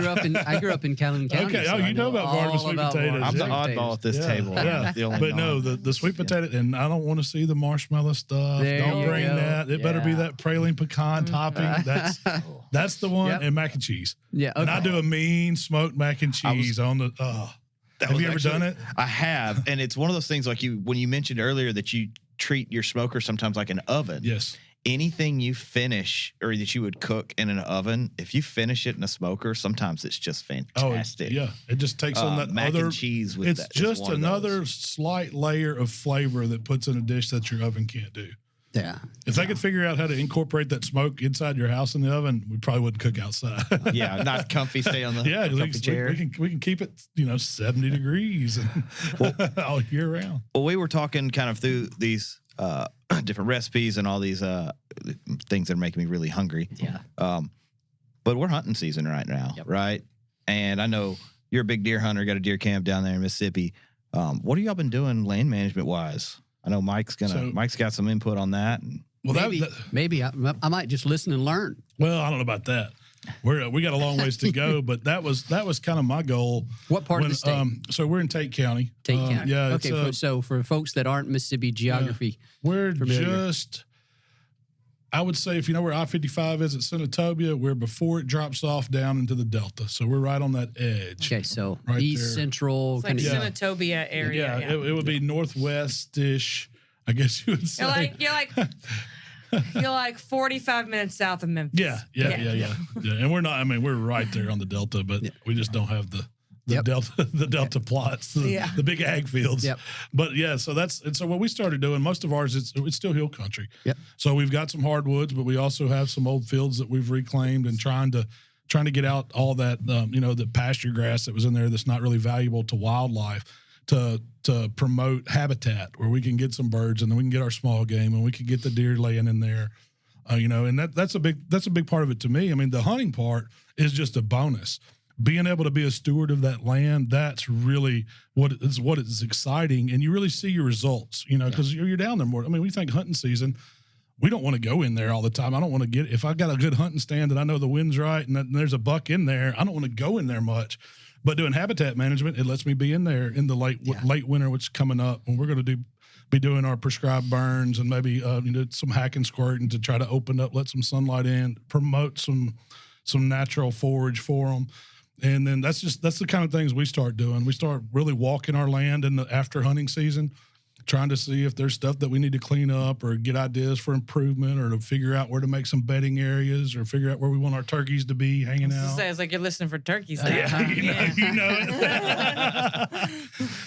I grew up in Calhoun County. Okay, you know about Vardaman sweet potatoes. I'm the oddball at this table. Yeah. But no, the sweet potato, and I don't want to see the marshmallow stuff. Don't bring that. It better be that praline pecan topping. That's the one. Yep. And mac and cheese. Yeah. Okay. And I do a mean smoked mac and cheese on the. Have you ever done it? I have, and it's one of those things like when you mentioned earlier that you treat your smoker sometimes like an oven. Yes. Anything you finish or that you would cook in an oven, if you finish it in a smoker, sometimes it's just fantastic. Oh, yeah. It just takes on that mac and cheese with it's just another slight layer of flavor that puts in a dish that your oven can't do. Yeah. If they could figure out how to incorporate that smoke inside your house in the oven, we probably wouldn't cook outside. Yeah, not comfy, stay on the comfy chair. We can keep it, 70 degrees all year round. Well, we were talking kind of through these different recipes and all these things that are making me really hungry. Yeah. But we're hunting season right now, right? And I know you're a big deer hunter, got a deer camp down there in Mississippi. What have y'all been doing land management wise? I know Mike's got some input on that. And maybe I might just listen and learn. Well, I don't know about that. We got a long ways to go, but that was kind of my goal. What part of the state? So we're in Tate County. Tate County. Yeah. Okay. So for folks that aren't Mississippi geography, we're just. I would say if you know where I-55 is at Senatobia, we're before it drops off down into the Delta. So we're right on that edge. Okay, so right east there. Central. It's like Senatobia area. Yeah. It would be northwest-ish, I guess you would say. You're like 45 minutes south of Memphis. Yeah. And we're not. I mean, we're right there on the Delta, but we just don't have the Delta plots, the big ag fields. Yep. But so what we started doing, most of ours, it's still hill country. Yep. So we've got some hardwoods, but we also have some old fields that we've reclaimed and trying to get out all that, the pasture grass that was in there that's not really valuable to wildlife to promote habitat where we can get some birds and then we can get our small game and we can get the deer laying in there. And that's a big part of it to me. I mean, the hunting part is just a bonus. Being able to be a steward of that land, that's really what is exciting. And you really see your results, because you're down there more. I mean, we think hunting season, we don't want to go in there all the time. I don't want to if I got a good hunting stand and I know the wind's right and there's a buck in there, I don't want to go in there much. But doing habitat management, it lets me be in there in the late winter, which is coming up. And we're going to be doing our prescribed burns and maybe some hack and squirting to try to open up, let some sunlight in, promote some natural forage for them. And then that's the kind of things we start doing. We start really walking our land in the after hunting season, trying to see if there's stuff that we need to clean up or get ideas for improvement or to figure out where to make some bedding areas or figure out where we want our turkeys to be hanging out. It's like you're listening for turkeys. Now. You know it.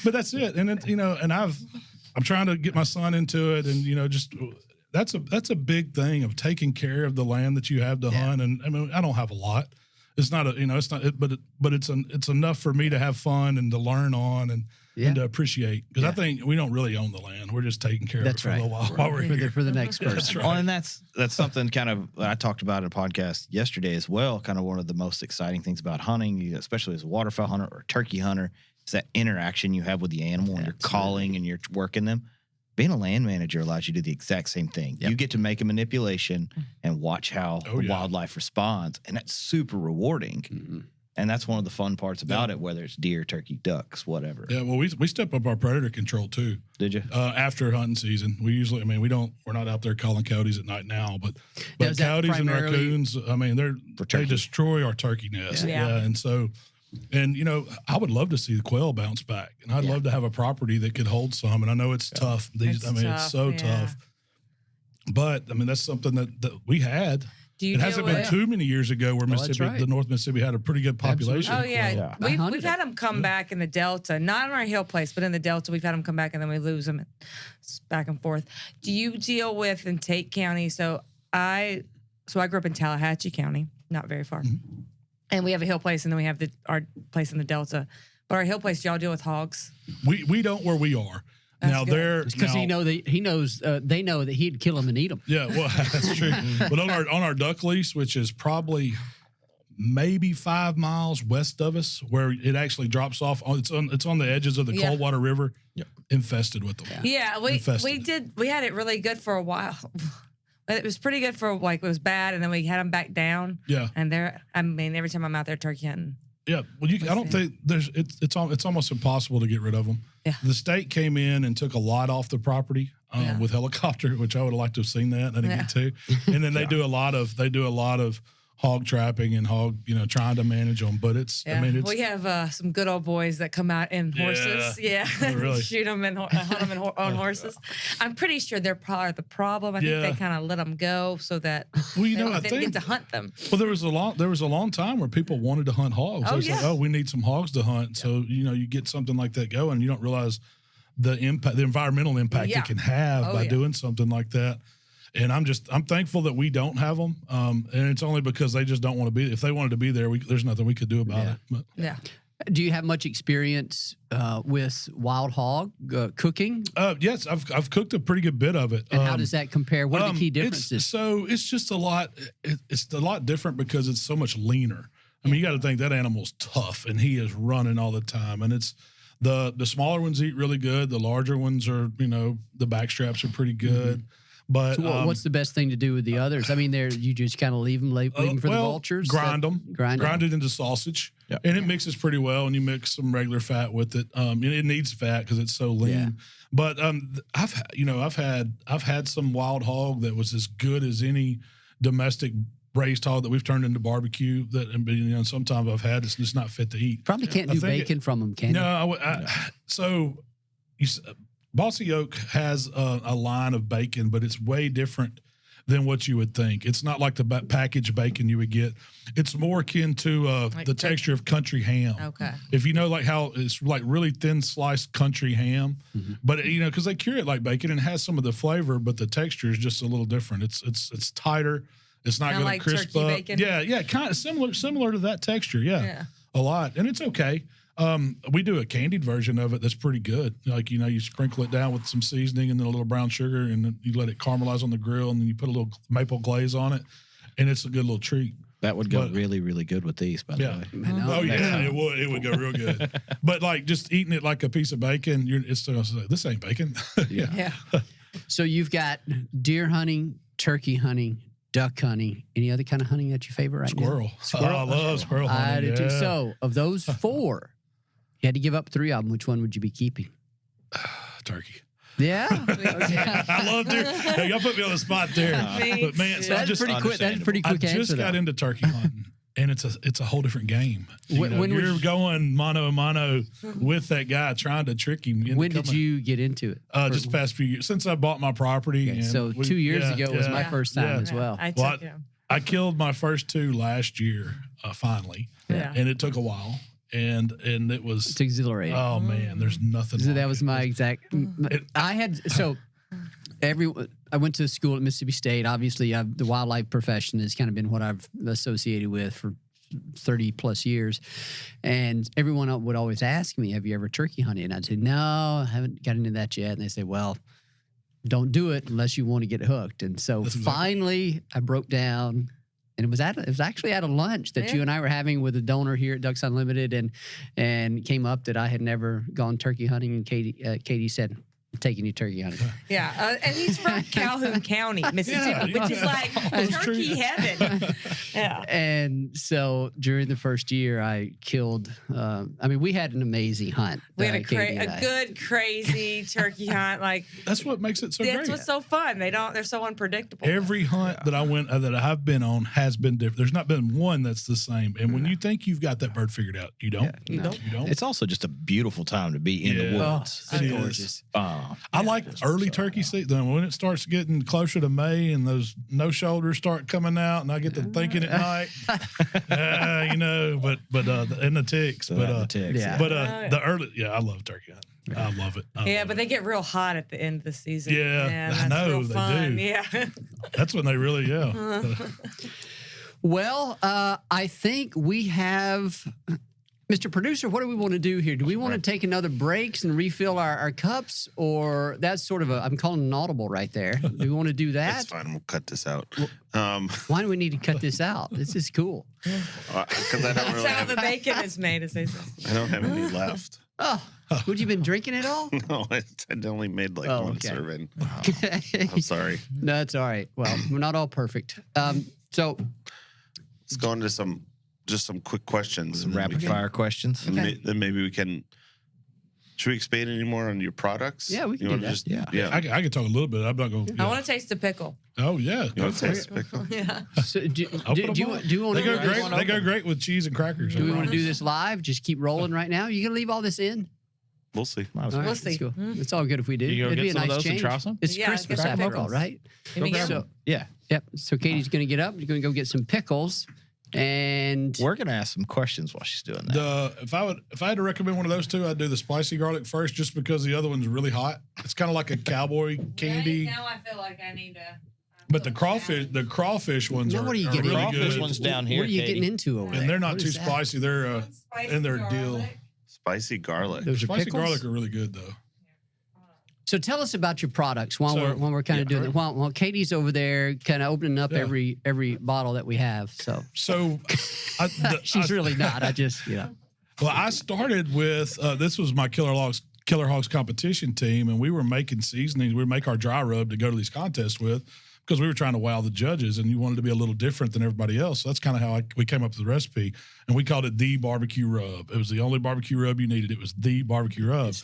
But that's it. And and I'm trying to get my son into it, and just that's a big thing of taking care of the land that you have to hunt. And I mean, I don't have a lot. It's not but it's enough for me to have fun and to learn on and to appreciate, because I think we don't really own the land. We're just taking care of it for a little while we're here. For the next person. That's right. Well, and that's something kind of I talked about in a podcast yesterday as well. Kind of one of the most exciting things about hunting, especially as a waterfowl hunter or a turkey hunter, is that interaction you have with the animal and you're calling and you're working them. Being a land manager allows you to do the exact same thing. Yep. You get to make a manipulation and watch how the wildlife responds, and that's super rewarding. Mm-hmm. And that's one of the fun parts about it, whether it's deer, turkey, ducks, whatever. Yeah, well, we step up our predator control too. Did you? After hunting season, we usually, we're not out there calling coyotes at night now, but coyotes and raccoons, they destroy our turkey nest. Yeah. And so, I would love to see the quail bounce back, and I'd love to have a property that could hold some. And I know it's tough. It's so tough. But that's something that we had. It hasn't been too many years ago where the North Mississippi had a pretty good population. Absolutely. Oh yeah, we've had them come back in the Delta, not in our hill place, but in the Delta. We've had them come back and then we lose them, back and forth. Do you deal with in Tate County? So I grew up in Tallahatchie County, not very far, and we have a hill place, and then we have our place in the Delta. But our hill place, do y'all deal with hogs? We don't where we are. Now because they know that he'd kill them and eat them. Yeah, well, that's true. But on our duck lease, which is probably maybe 5 miles west of us, where it actually drops off, it's on the edges of the Coldwater River, infested with them. Yeah, we had it really good for a while. It was pretty good for it was bad, and then we had them back down. Yeah, and every time I'm out there turkey hunting. Yeah, well, I don't think it's almost impossible to get rid of them. Yeah, the state came in and took a lot off the property with helicopter, which I would have liked to have seen that. I didn't get to. And then they do a lot of hog trapping and trying to manage them. But we have some good old boys that come out in horses. Yeah, oh, really? Shoot them and hunt them on horses. I'm pretty sure they're part of the problem. I think they kind of let them go so that they didn't get to hunt them. Well, there was a long time where people wanted to hunt hogs. It was like, we need some hogs to hunt. So you get something like that going. You don't realize the environmental impact it can have by doing something like that. And I'm thankful that we don't have them. And it's only because they just don't want to be. If they wanted to be there, there's nothing we could do about it. But. Yeah. Do you have much experience with wild hog cooking? Yes, I've cooked a pretty good bit of it. And how does that compare? What are the key differences? It's just a lot. It's a lot different because it's so much leaner. I mean, you got to think that animal's tough, and he is running all the time. And it's the smaller ones eat really good. The larger ones are, the back straps are pretty good. Mm-hmm. But so what's the best thing to do with the others? I mean, you just kind of leave them for the vultures. Grind it into sausage, and it mixes pretty well. And you mix some regular fat with it. It needs fat because it's so lean. Yeah. But I've had some wild hog that was as good as any domestic raised hog that we've turned into barbecue. Sometimes I've had it's just not fit to eat. Probably can't do bacon from them, can you? No, Bossy Oak has a line of bacon, but it's way different than what you would think. It's not like the packaged bacon you would get. It's more akin to the texture of country ham. Okay. If you know like how it's like really thin sliced country ham, but because they cure it like bacon and it has some of the flavor, but the texture is just a little different. It's tighter. It's not going to crisp up. Bacon. Yeah, kind of similar to that texture. Yeah, a lot, and it's okay. We do a candied version of it that's pretty good. Like, you sprinkle it down with some seasoning and then a little brown sugar, and then you let it caramelize on the grill, and then you put a little maple glaze on it, and it's a good little treat. That would go really, really good with these, by the way. It would go real good. But like just eating it like a piece of bacon, it's still like, this ain't bacon. Yeah. So you've got deer hunting, turkey hunting, duck hunting. Any other kind of hunting that you favor right now? Squirrel. I love squirrel hunting. I do too. So of those 4, you had to give up 3 of them. Which one would you be keeping? Turkey. Yeah, I love deer. Hey, y'all put me on the spot there. But man, that's pretty quick. That's a pretty quick answer. I just got into turkey hunting, and it's a whole different game. When you're going mano a mano with that guy trying to trick him. When did you get into it? Just past few years since I bought my property. Okay, so 2 years ago was my first time as well. I killed my first 2 last year, finally, and it took a while. And it's exhilarating. Oh man, there's nothing. So that was my exact. I went to school at Mississippi State. Obviously, the wildlife profession has kind of been what I've associated with for 30 plus years. And everyone would always ask me, have you ever turkey hunted? And I'd say, no, I haven't got into that yet. And they say, well, don't do it unless you want to get hooked. And so finally I broke down. And it was actually at a lunch that you and I were having with a donor here at Ducks Unlimited, and came up that I had never gone turkey hunting. And Katie said, I'm taking you turkey hunting. Yeah, and he's from Calhoun County, Mississippi, which is like turkey heaven. Yeah. And so during the first year, I killed. We had an amazing hunt. We had a good, crazy turkey hunt. Like that's what makes it so great. That's what's so fun. They're so unpredictable. Every hunt that I've been on has been different. There's not been one that's the same. And when you think you've got that bird figured out, you don't. You don't. It's also just a beautiful time to be in the woods. It's gorgeous. I like early turkey season when it starts getting closer to May and those no shoulders start coming out, and I get to thinking at night, but and the ticks, the early, I love turkey hunting. I love it. But they get real hot at the end of the season. Yeah, I know real fun. they do. Yeah, that's when they really Well, I think we have. Mr. Producer, what do we want to do here? Do we want to take another breaks and refill our cups? Or that's sort of I'm calling an audible right there. Do we want to do that? That's fine. We'll cut this out. Why do we need to cut this out? This is cool. Because I don't really That's how the bacon is made, as they say. I don't have any left. Oh, would you been drinking it all? No, I only made one serving. Wow. I'm sorry. No, it's all right. Well, we're not all perfect. So let's go into some quick questions. Some rapid fire questions. And then maybe we can. Should we expand any more on your products? Yeah, we can do that. I can talk a little bit. I'm not going. I want to taste the pickle. Oh yeah, you want to taste the pickle? Yeah. So do you want to? They go great with cheese and crackers. Do we want to do this live? Just keep rolling right now. You gonna leave all this in? We'll see. We'll see. Cool. It's all good if we do. It'd be a nice change. And try some? It's Christmas after all, right? Yeah. Yep. So Katie's gonna get up. You're gonna go get some pickles. And we're gonna ask some questions while she's doing that. If I had to recommend one of those two, I'd do the spicy garlic first, just because the other one's really hot. It's kind of like a cowboy candy. Now I feel like I need to. But the crawfish ones are really good. Crawfish ones down here. What are you getting into over there? And they're not too spicy. They're in their deal. Spicy garlic. Those are spicy pickles? garlic are really good though. So tell us about your products while we're kind of doing it. While Katie's over there kind of opening up every bottle that we have. So she's really not. I just Well, I started with this was my Killer Hogs competition team, and we were making seasonings. We would make our dry rub to go to these contests with, because we were trying to wow the judges, and you wanted to be a little different than everybody else. So that's kind of how we came up with the recipe, and we called it the barbecue rub. It was the only barbecue rub you needed. It was the barbecue rub.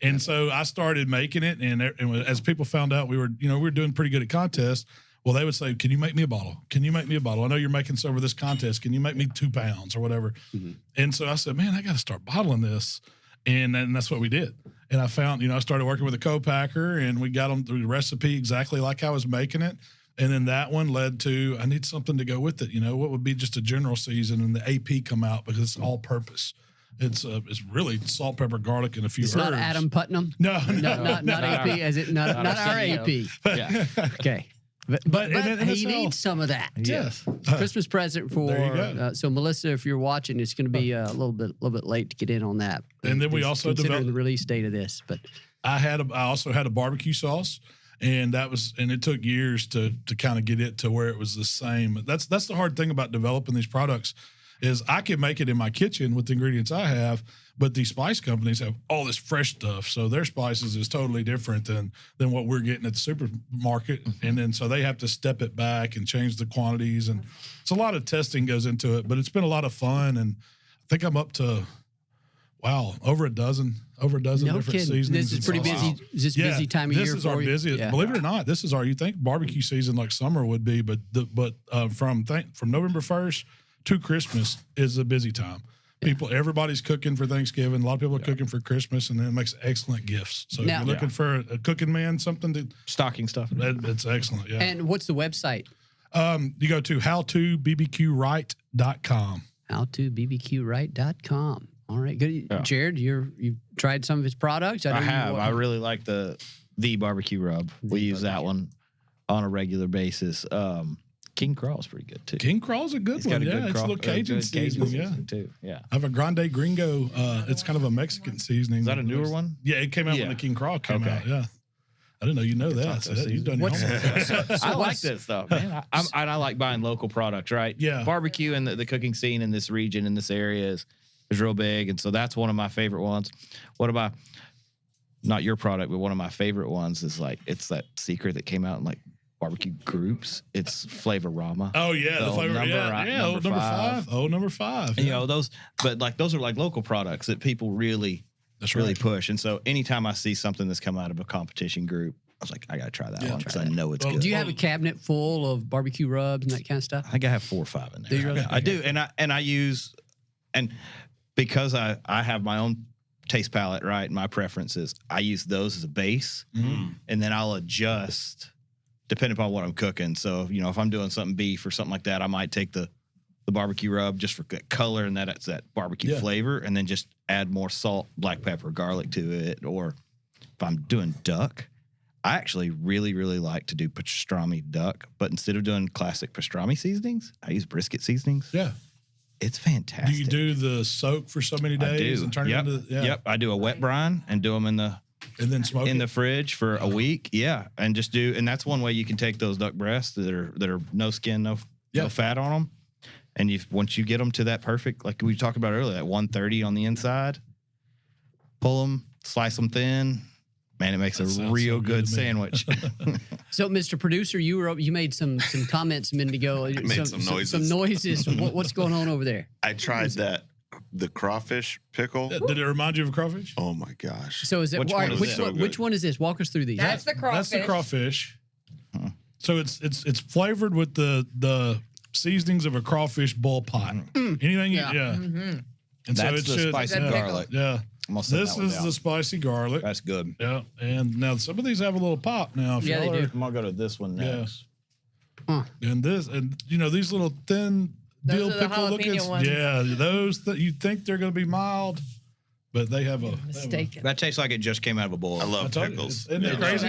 And so I started making it, and as people found out we were doing pretty good at contests, well, they would say, "Can you make me a bottle? Can you make me a bottle? I know you're making some for this contest. Can you make me 2 pounds or whatever?" Mm-hmm. And so I said, "Man, I got to start bottling this," and that's what we did. And I found, I started working with a co-packer, and we got them the recipe exactly like I was making it. And then that one led to, I need something to go with it. What would be just a general season, and the AP come out because it's all purpose. It's really salt, pepper, garlic, and a few herbs. It's not Adam Putnam? No. Not AP. Is it not our AP? Yeah. Okay. But he needs some of that. Yes. Christmas present for. There you go. So Melissa, if you're watching, it's going to be a little bit late to get in on that. And then we also developed the release date of this. But I also had a barbecue sauce, and it took years to kind of get it to where it was the same. That's the hard thing about developing these products, is I can make it in my kitchen with the ingredients I have, but these spice companies have all this fresh stuff. So their spices is totally different than what we're getting at the supermarket. Mm-hmm. And then so they have to step it back and change the quantities. And it's a lot of testing goes into it, but it's been a lot of fun. And I think I'm up to, over a dozen different seasonings. This is pretty busy. Is this busy time of year for you? This is our busiest. Yeah. Believe it or not, this is you think barbecue season like summer would be, but from November 1st to Christmas is a busy time. Everybody's cooking for Thanksgiving. A lot of people are cooking for Christmas, and then it makes excellent gifts. So if you're looking for a cooking man, something to stocking stuff, it's excellent. Yeah. And what's the website? You go to howtobbqright.com. Howtobbqright.com. All right, good. Yeah. Jared, you've tried some of his products. I have. I really like the barbecue rub. We use that one on a regular basis. King Crawl's pretty good too. King Crawl's a good It's one. got a Yeah, good it's a little Cajun seasoning. Yeah. too. Yeah. I have a Grande Gringo. It's kind of a Mexican seasoning. Is that a newer one? Yeah, it came out Yeah. when the King Crawl came Okay. out. Yeah. I didn't know you know that. So you've done your homework. I like that stuff, man. I like buying local products, right? Yeah. Barbecue and the cooking scene in this region, in this area is real big. And so that's one of my favorite ones. What about, not your product, but one of my favorite ones is like, it's that secret that came out in like barbecue groups. It's Flavorama. Oh, yeah. The flavor. Number five. Oh, number 5. You know, those are like local products that people really push. And so anytime I see something that's come out of a competition group, I was like, I got to try that one because I know it's good. Do you have a cabinet full of barbecue rubs and that kind of stuff? I think I have 4 or 5 in there. Do you really? I do. And I use, and because I have my own taste palette, right, and my preferences, I use those as a base. And then I'll adjust depending upon what I'm cooking. So, you know, if I'm doing something beef or something like that, I might take the barbecue rub just for that color and that's that barbecue flavor, and then just add more salt, black pepper, garlic to it. Or if I'm doing duck, I actually really, really like to do pastrami duck, but instead of doing classic pastrami seasonings, I use brisket seasonings. Yeah. It's fantastic. Do you do the soak for so many days and turn it into? Yeah. Yep. I do a wet brine and do them in the then smoke in the fridge for a week. Yeah, and just do, and that's one way you can take those duck breasts that are no skin, no fat on them, and once you get them to that perfect, like we talked about earlier, that 130 on the inside, pull them, slice them thin. Man, it makes a real good sandwich. So, Mr. Producer, you made some comments a minute ago. I made some noises. Some noises. What's going on over there? I tried the crawfish pickle. Did it remind you of a crawfish? Oh my gosh! So is it which one is this? Walk us through these. That's the crawfish. That's the crawfish. So it's flavored with the seasonings of a crawfish boil pot. Anything? Yeah. Mm-hmm. And that's so the spicy garlic. Yeah. This is the spicy garlic. That's good. Yeah. And now some of these have a little pop now. Yeah, they do. I'm gonna go to this one next. Huh. And these little thin dill Those are the pickle looking. jalapeno ones. Yeah, those that you think they're going to be mild, but they have a mistaken. That tastes like it just came out of a boil. I love pickles. Isn't it crazy?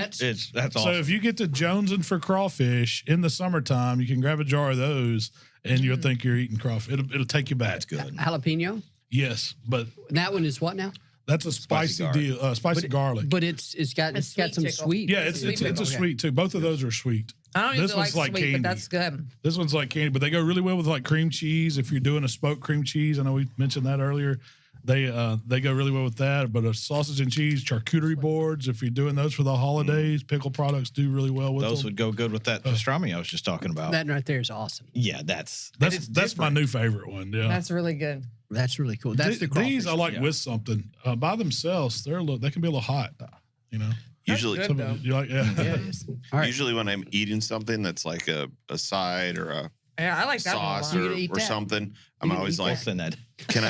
That's awesome. So if you get to jonesing for crawfish in the summertime, you can grab a jar of those, and you'll think you're eating crawfish. It'll take you back. That's good. Jalapeno. Yes, but That one is what now? that's a spicy deal, spicy garlic. But it's got sweet some pickle. sweet. Yeah, it's a sweet too. Both of those are sweet. I don't This usually one's like like sweet, candy. but that's good. This one's like candy, but they go really well with like cream cheese. If you're doing a smoked cream cheese, I know we mentioned that earlier. They go really well with that. But a sausage and cheese charcuterie boards, if you're doing those for the holidays, pickle products do really well with Those them. would go good with that pastrami I was just talking about. That right there is awesome. Yeah, that's my new favorite one. Yeah, That's really good. That's really cool. That's the crawfish. These I like with something. By themselves, they can be a little hot. You know. Usually, good, though. You like Yeah, it is. All right. usually when I'm eating something that's like a side or a Yeah, I like that sauce one a You lot. can eat or that. something, I'm can always eat like, send that. can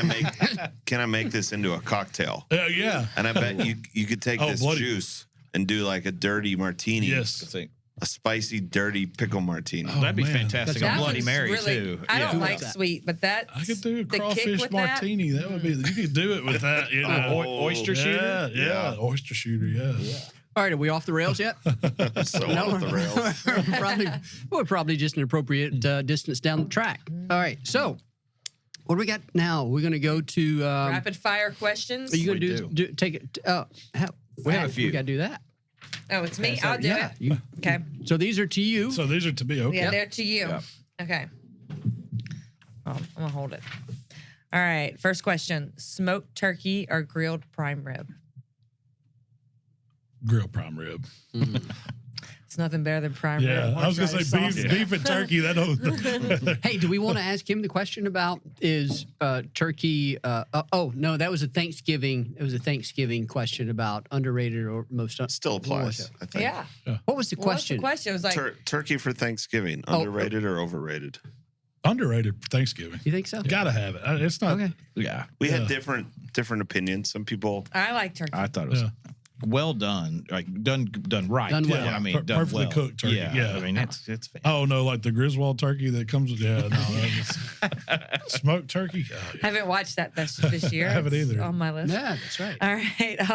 I make this into a cocktail? Yeah. And I bet you could take this bloody. juice and do like a dirty martini. Yes. A spicy, dirty pickle martini. Oh, That'd be man. fantastic. That's A Bloody one's Mary really- too. I don't Yeah. like sweet, but that I could do a the kick crawfish with that- martini. That would be. You could do it with that. You know, oyster shooter. Yeah, oyster shooter. Yeah. All right, are we off the rails yet? So off the rails. we're probably just an appropriate distance down the track. All right, so what do we got now? We're going to go to rapid fire questions. Are you going to do take it? We have a few. We got to do that. Oh, it's me. So, I'll do yeah, it. Okay. So these are to you. So these are to be okay. Yeah, they're to you. Yep. Okay. I'm gonna hold it. All right. First question: smoked turkey or grilled prime rib? Grilled prime rib. It's nothing better than prime rib. Yeah, I was gonna say beef and turkey. That don't. Hey, do we want to ask him the question about is turkey? Oh no, that was a Thanksgiving. It was a Thanksgiving question about underrated or most. Still applies, I think. Yeah. What was the Well, what's question? the question? It was like Turkey for Thanksgiving, underrated or overrated? Underrated for Thanksgiving. You think so? Gotta have it. It's not. Okay. Yeah. We had different opinions. Some people I like turkey. I thought it was well done, like done right. Done well. I mean, done Perfectly well. cooked turkey. Yeah. I mean, it's fantastic. Oh no, like the Griswold turkey that comes with smoked turkey. Oh, yeah. Haven't watched that this year. I haven't It's either. on my list. Yeah, that's right. All right.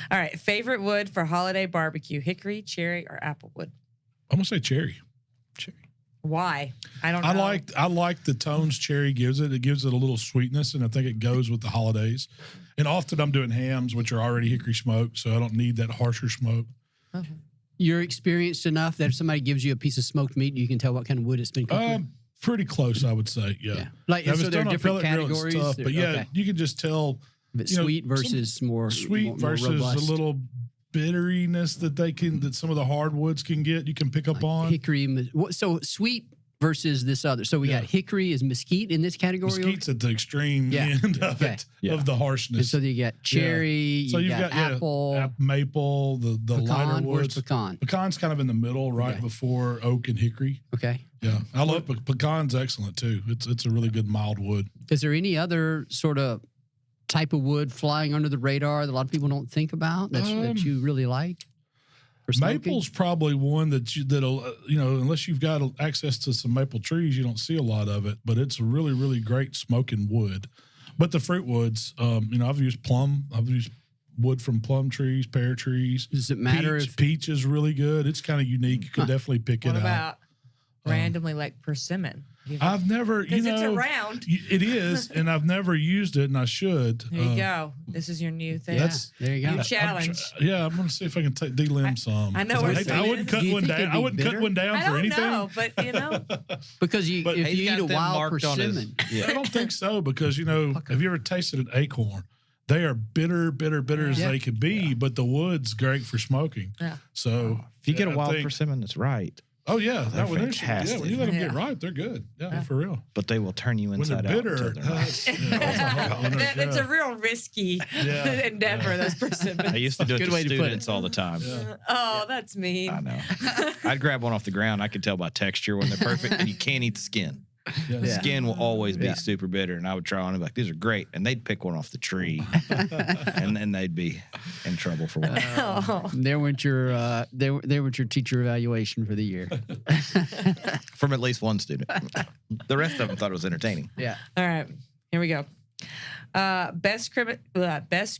All right. Favorite wood for holiday barbecue: hickory, cherry, or applewood? I'm gonna say cherry. Why? I don't know. I like the tones cherry gives it. It gives it a little sweetness, and I think it goes with the holidays. And often I'm doing hams, which are already hickory smoked, so I don't need that harsher smoke. Okay. You're experienced enough that if somebody gives you a piece of smoked meat, you can tell what kind of wood it's been cooked with? Pretty close, I would say. Yeah. Like, Now, if so it's there are done on different pellet grill, it's categories? tough, but yeah, Okay. you can just tell. If it's you know, sweet versus more sweet more versus robust. a little bitteriness that some of the hardwoods can get. You can pick up on hickory. So sweet versus this other. So we got hickory is mesquite in this category. Mesquite's at the extreme end of it of the harshness. And so you got cherry. So you've got apple, maple, the pecan. lighter Where's woods. pecan? Pecan's kind of in the middle, right before oak and hickory. Okay. Yeah, I love pecan's excellent too. It's a really good mild wood. Is there any other sort of type of wood flying under the radar that a lot of people don't think about that you really like? Maple's probably one that'll unless you've got access to some maple trees, you don't see a lot of it. But it's a really, really great smoking wood. But the fruit woods, I've used wood from plum trees, pear trees. Does it matter if peach is really good? It's kind of unique. You could definitely pick it out. What about randomly like persimmon? I've never, because it's around. It is, and I've never used it, and I should. There you go. This is your new thing. There you go. New challenge. I'm going to see if I can delimb some. I know. I wouldn't cut one down. I wouldn't cut one down for anything. I don't know, but because if you eat a wild persimmon, I don't think so. Because have you ever tasted an acorn? They are bitter as they could be, but the wood's great for smoking. Yeah. So if you get a wild persimmon that's right. Oh yeah, they're fantastic. Yeah, when you let them get ripe, they're good. Yeah, for real. But they will turn you inside out. When they're bitter, it's a real risky endeavor. Those persimmons. I used to do it to students all the time. Yeah. Oh, that's mean. I know. I'd grab one off the ground. I could tell by texture when they're perfect, and you can't eat the skin. Yeah. The skin will always be super bitter, and I would try on and be like, "These are great," and they'd pick one off the tree, and then they'd be in trouble for one. There went your teacher evaluation for the year from at least one student. The rest of them thought it was entertaining. Yeah. All right, here we go. Best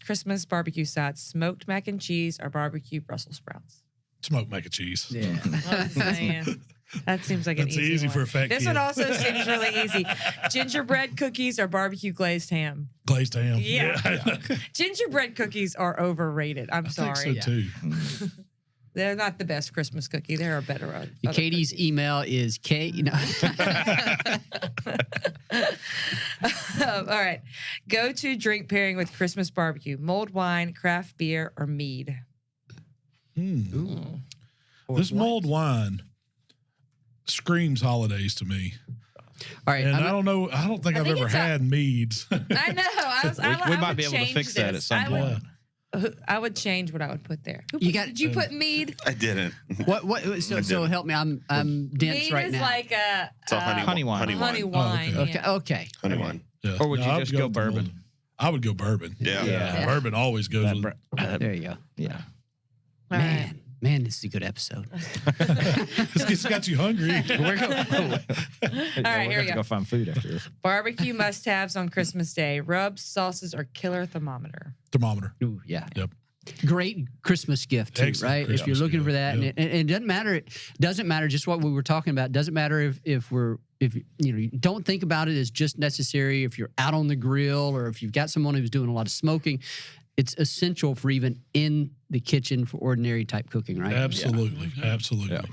Christmas barbecue sides: smoked mac and cheese or barbecue Brussels sprouts. Smoked mac and cheese. Yeah. I'm saying. That seems like an easy one. for a fact. This one also seems really easy. Gingerbread cookies or barbecue glazed ham? Glazed ham. Yeah. Gingerbread cookies are overraid. I'm sorry. I think so too. They're not the best Christmas cookie. There are better ones. Katie's email is K. No. All right. Go to drink pairing with Christmas barbecue: mulled wine, craft beer, or mead. This mulled wine screams holidays to me. All right, and I don't know. I don't think I've ever had meads. I know. We might be able to fix that at some point. I would change what I would put there. Did you put mead? I didn't. What? So help me. I'm dense mead right is now. like a honey wine. Honey wine. Oh, okay. Honey wine. Yeah. Or would you just go bourbon? I would go bourbon. Yeah. Bourbon always goes with there you go. Yeah. Man, this is a good episode. It's got you hungry. All right, here we go. Go find food after this. Barbecue must-haves on Christmas Day: rubs, sauces, or killer thermometer. Thermometer. Ooh, yeah. Yep. Great Christmas gift too, Excellent right? Christmas if you're looking gift. for that, Yep. and it doesn't matter. It doesn't matter just what we were talking about. It doesn't matter if you don't think about it as just necessary. If you're out on the grill or if you've got someone who's doing a lot of smoking, it's essential for even in the kitchen for ordinary type cooking, right? Absolutely. Yeah. Absolutely. All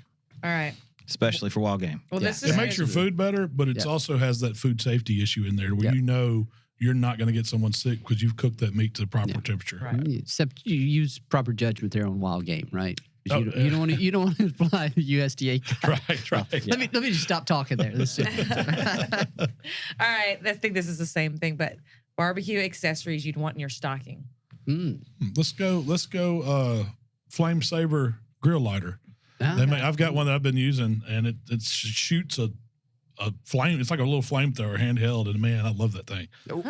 right. Especially for wild game. Well, this is It makes your food better, but it also has that food safety issue in there where you know you're not going to get someone sick because you've cooked that meat to the proper temperature. Right. Except you use proper judgment there on wild game, right? You don't want to apply the USDA. Right. Let me just stop talking there. All right. I think this is the same thing, but barbecue accessories you'd want in your stocking. Let's go. Flame Saver grill lighter. I've got one that I've been using, and it shoots a flame. It's like a little flamethrower, handheld, and man, I love that thing.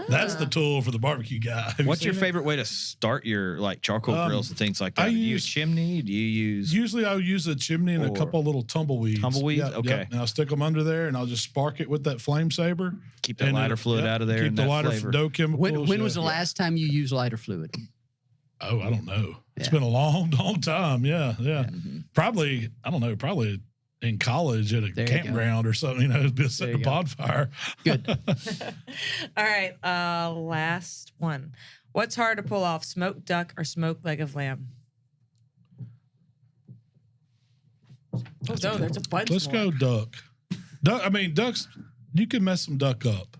That's the tool for the barbecue guy. What's your favorite way to start your charcoal grills and things like that? Do you use chimney? Do you use? Usually, I'll use a chimney and a couple of little tumbleweeds. Tumbleweeds, okay. And I'll stick them under there, and I'll just spark it with that flame saber. Keep the lighter fluid out of there. Keep the lighter dough chemicals. When was the last time you used lighter fluid? Oh, I don't know. It's been a long time. Yeah. Probably, I don't know, probably in college at a There you campground or something. It'd be a bonfire. Good. All right, last one. What's hard to pull off, smoked duck or smoked leg of lamb? Oh, no, there's a bunch Let's more. go duck. Ducks, you can mess some duck up.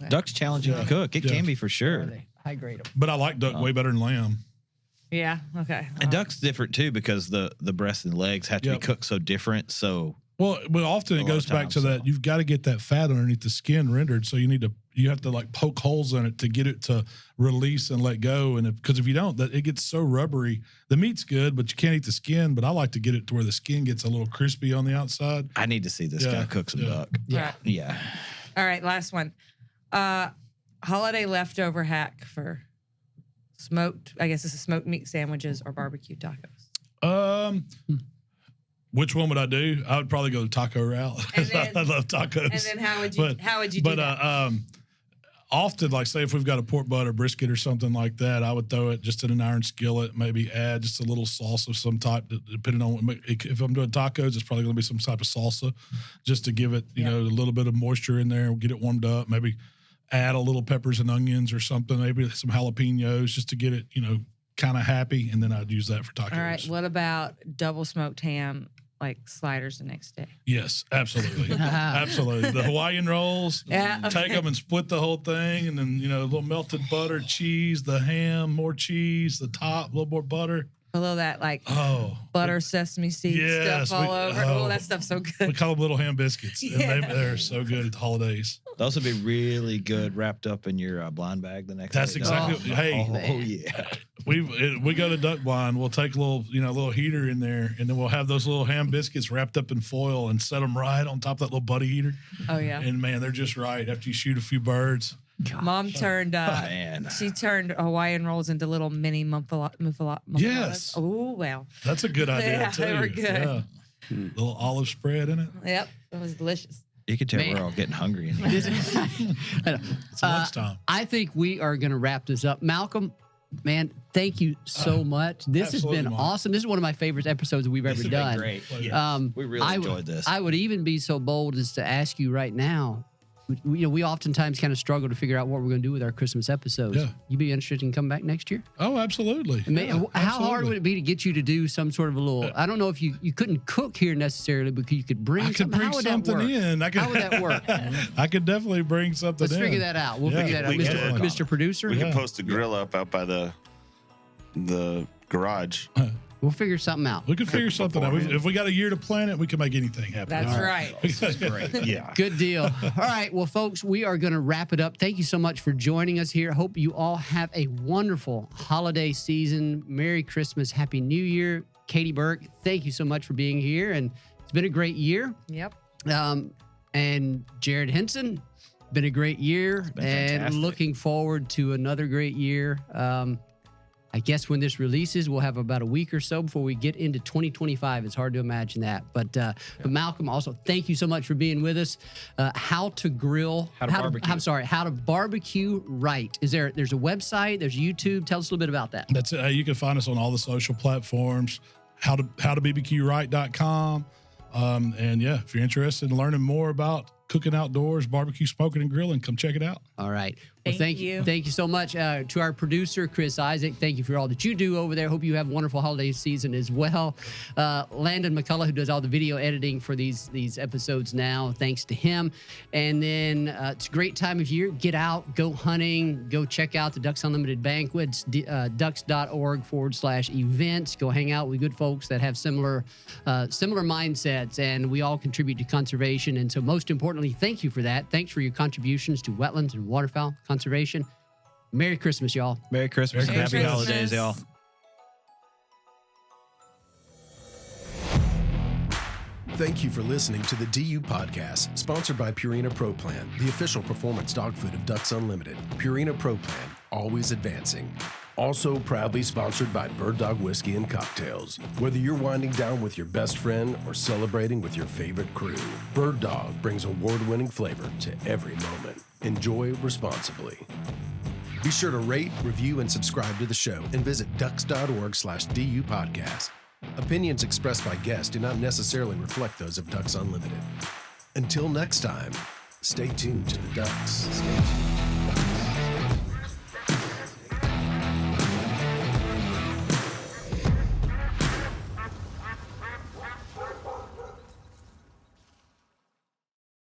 Duck's challenging to cook. It can be for sure. High grade them. But I like duck way better than lamb. Yeah, okay. And duck's different too because the breast and legs have to be cooked so different. So but often it goes back to that you've got to get that fat underneath the skin rendered. So you have to like poke holes in it to get it to release and let go. And because if you don't, it gets so rubbery. The meat's good, but you can't eat the skin. But I like to get it to where the skin gets a little crispy on the outside. I need to see this guy cook some duck. Yeah. Yeah. All right, last one. Holiday leftover hack for smoked, I guess this is smoked meat sandwiches or barbecue tacos. Which one would I do? I would probably go the taco route. I love tacos. And then how would you do that? Often, like say if we've got a pork butt or brisket or something like that, I would throw it just in an iron skillet, maybe add just a little salsa of some type, depending on if I'm doing tacos, it's probably going to be some type of salsa just to give it, a little bit of moisture in there, get it warmed up, maybe add a little peppers and onions or something, maybe some jalapenos just to get it, kind of happy. And then I'd use that for tacos. All right, what about double smoked ham, like sliders the next day? Yes, absolutely. Absolutely. The Hawaiian rolls, take them and split the whole thing. And then, a little melted butter, cheese, the ham, more cheese, the top, a little more butter. Below that, butter, sesame seed stuff all over. Oh, that stuff's so good. We call them little ham biscuits. And they're so good at the holidays. Those would be really good wrapped up in your blind bag the next day. That's exactly. Yeah. We go to duck blind. We'll take a little heater in there, and then we'll have those little ham biscuits wrapped up in foil and set them right on top of that little buddy heater. Oh yeah. And man, they're just right after you shoot a few birds. Gosh. Mom turned she turned Hawaiian rolls into little mini muffaladas. Yes. Oh well. That's a good idea too. They were good. Yeah. Little olive spread in it. Yep. It was delicious. You can tell we're all getting hungry in here. It's lunchtime. I think we are going to wrap this up. Malcolm, man, thank you so much. This has been awesome. This is one of my favorite episodes we've ever done. Great. Yes. We really enjoyed this. I would even be so bold as to ask you right now. We oftentimes kind of struggle to figure out what we're going to do with our Christmas episodes. Yeah. You be interested in coming back next year? Oh, absolutely. How hard would it be to get you to do some sort of a little? I don't know if you couldn't cook here necessarily, but you could bring. I could bring something in. How would that work? I could definitely bring something. Let's figure that out. We'll figure that out, Mr. Producer. We can post a grill up out by the garage. We'll figure something out. We can figure something out. If we got a year to plan it, we can make anything happen. That's right. That's great. Yeah. Good deal. All right. Well, folks, we are going to wrap it up. Thank you so much for joining us here. Hope you all have a wonderful holiday season. Merry Christmas. Happy New Year. Katie Burke, thank you so much for being here. And it's been a great year. Yep. And Jared Henson, been a great year. It's been fantastic. And looking forward to another great year. I guess when this releases, we'll have about a week or so before we get into 2025. It's hard to imagine that. But Malcolm, also, thank you so much for being with us. How to barbecue right. There's a website, there's YouTube. Tell us a little bit about that. That's it. You can find us on all the social platforms, howtobbbqright.com. And if you're interested in learning more about cooking outdoors, barbecue, smoking, and grilling, come check it out. All right. Well, Thank you. Thank you so much to our producer, Chris Isaac. Thank you for all that you do over there. Hope you have a wonderful holiday season as well. Landon McCullough, who does all the video editing for these episodes now. Thanks to him. And then it's a great time of year. Get out, go hunting, go check out the Ducks Unlimited Banquets, ducks.org/events. Go hang out with good folks that have similar mindsets, and we all contribute to conservation. And so most importantly, thank you for that. Thanks for your contributions to wetlands and waterfowl conservation. Merry Christmas, y'all. Merry Christmas and happy holidays, y'all. Thank you for listening to the DUPodcast, sponsored by Purina Pro Plan, the official performance dog food of Ducks Unlimited. Purina Pro Plan, always advancing. Also proudly sponsored by Bird Dog Whiskey and Cocktails. Whether you're winding down with your best friend or celebrating with your favorite crew, Bird Dog brings award-winning flavor to every moment. Enjoy responsibly. Be sure to rate, review, and subscribe to the show, and visit ducks.org/DUPodcast. Opinions expressed by guests do not necessarily reflect those of Ducks Unlimited. Until next time, stay tuned to the Ducks.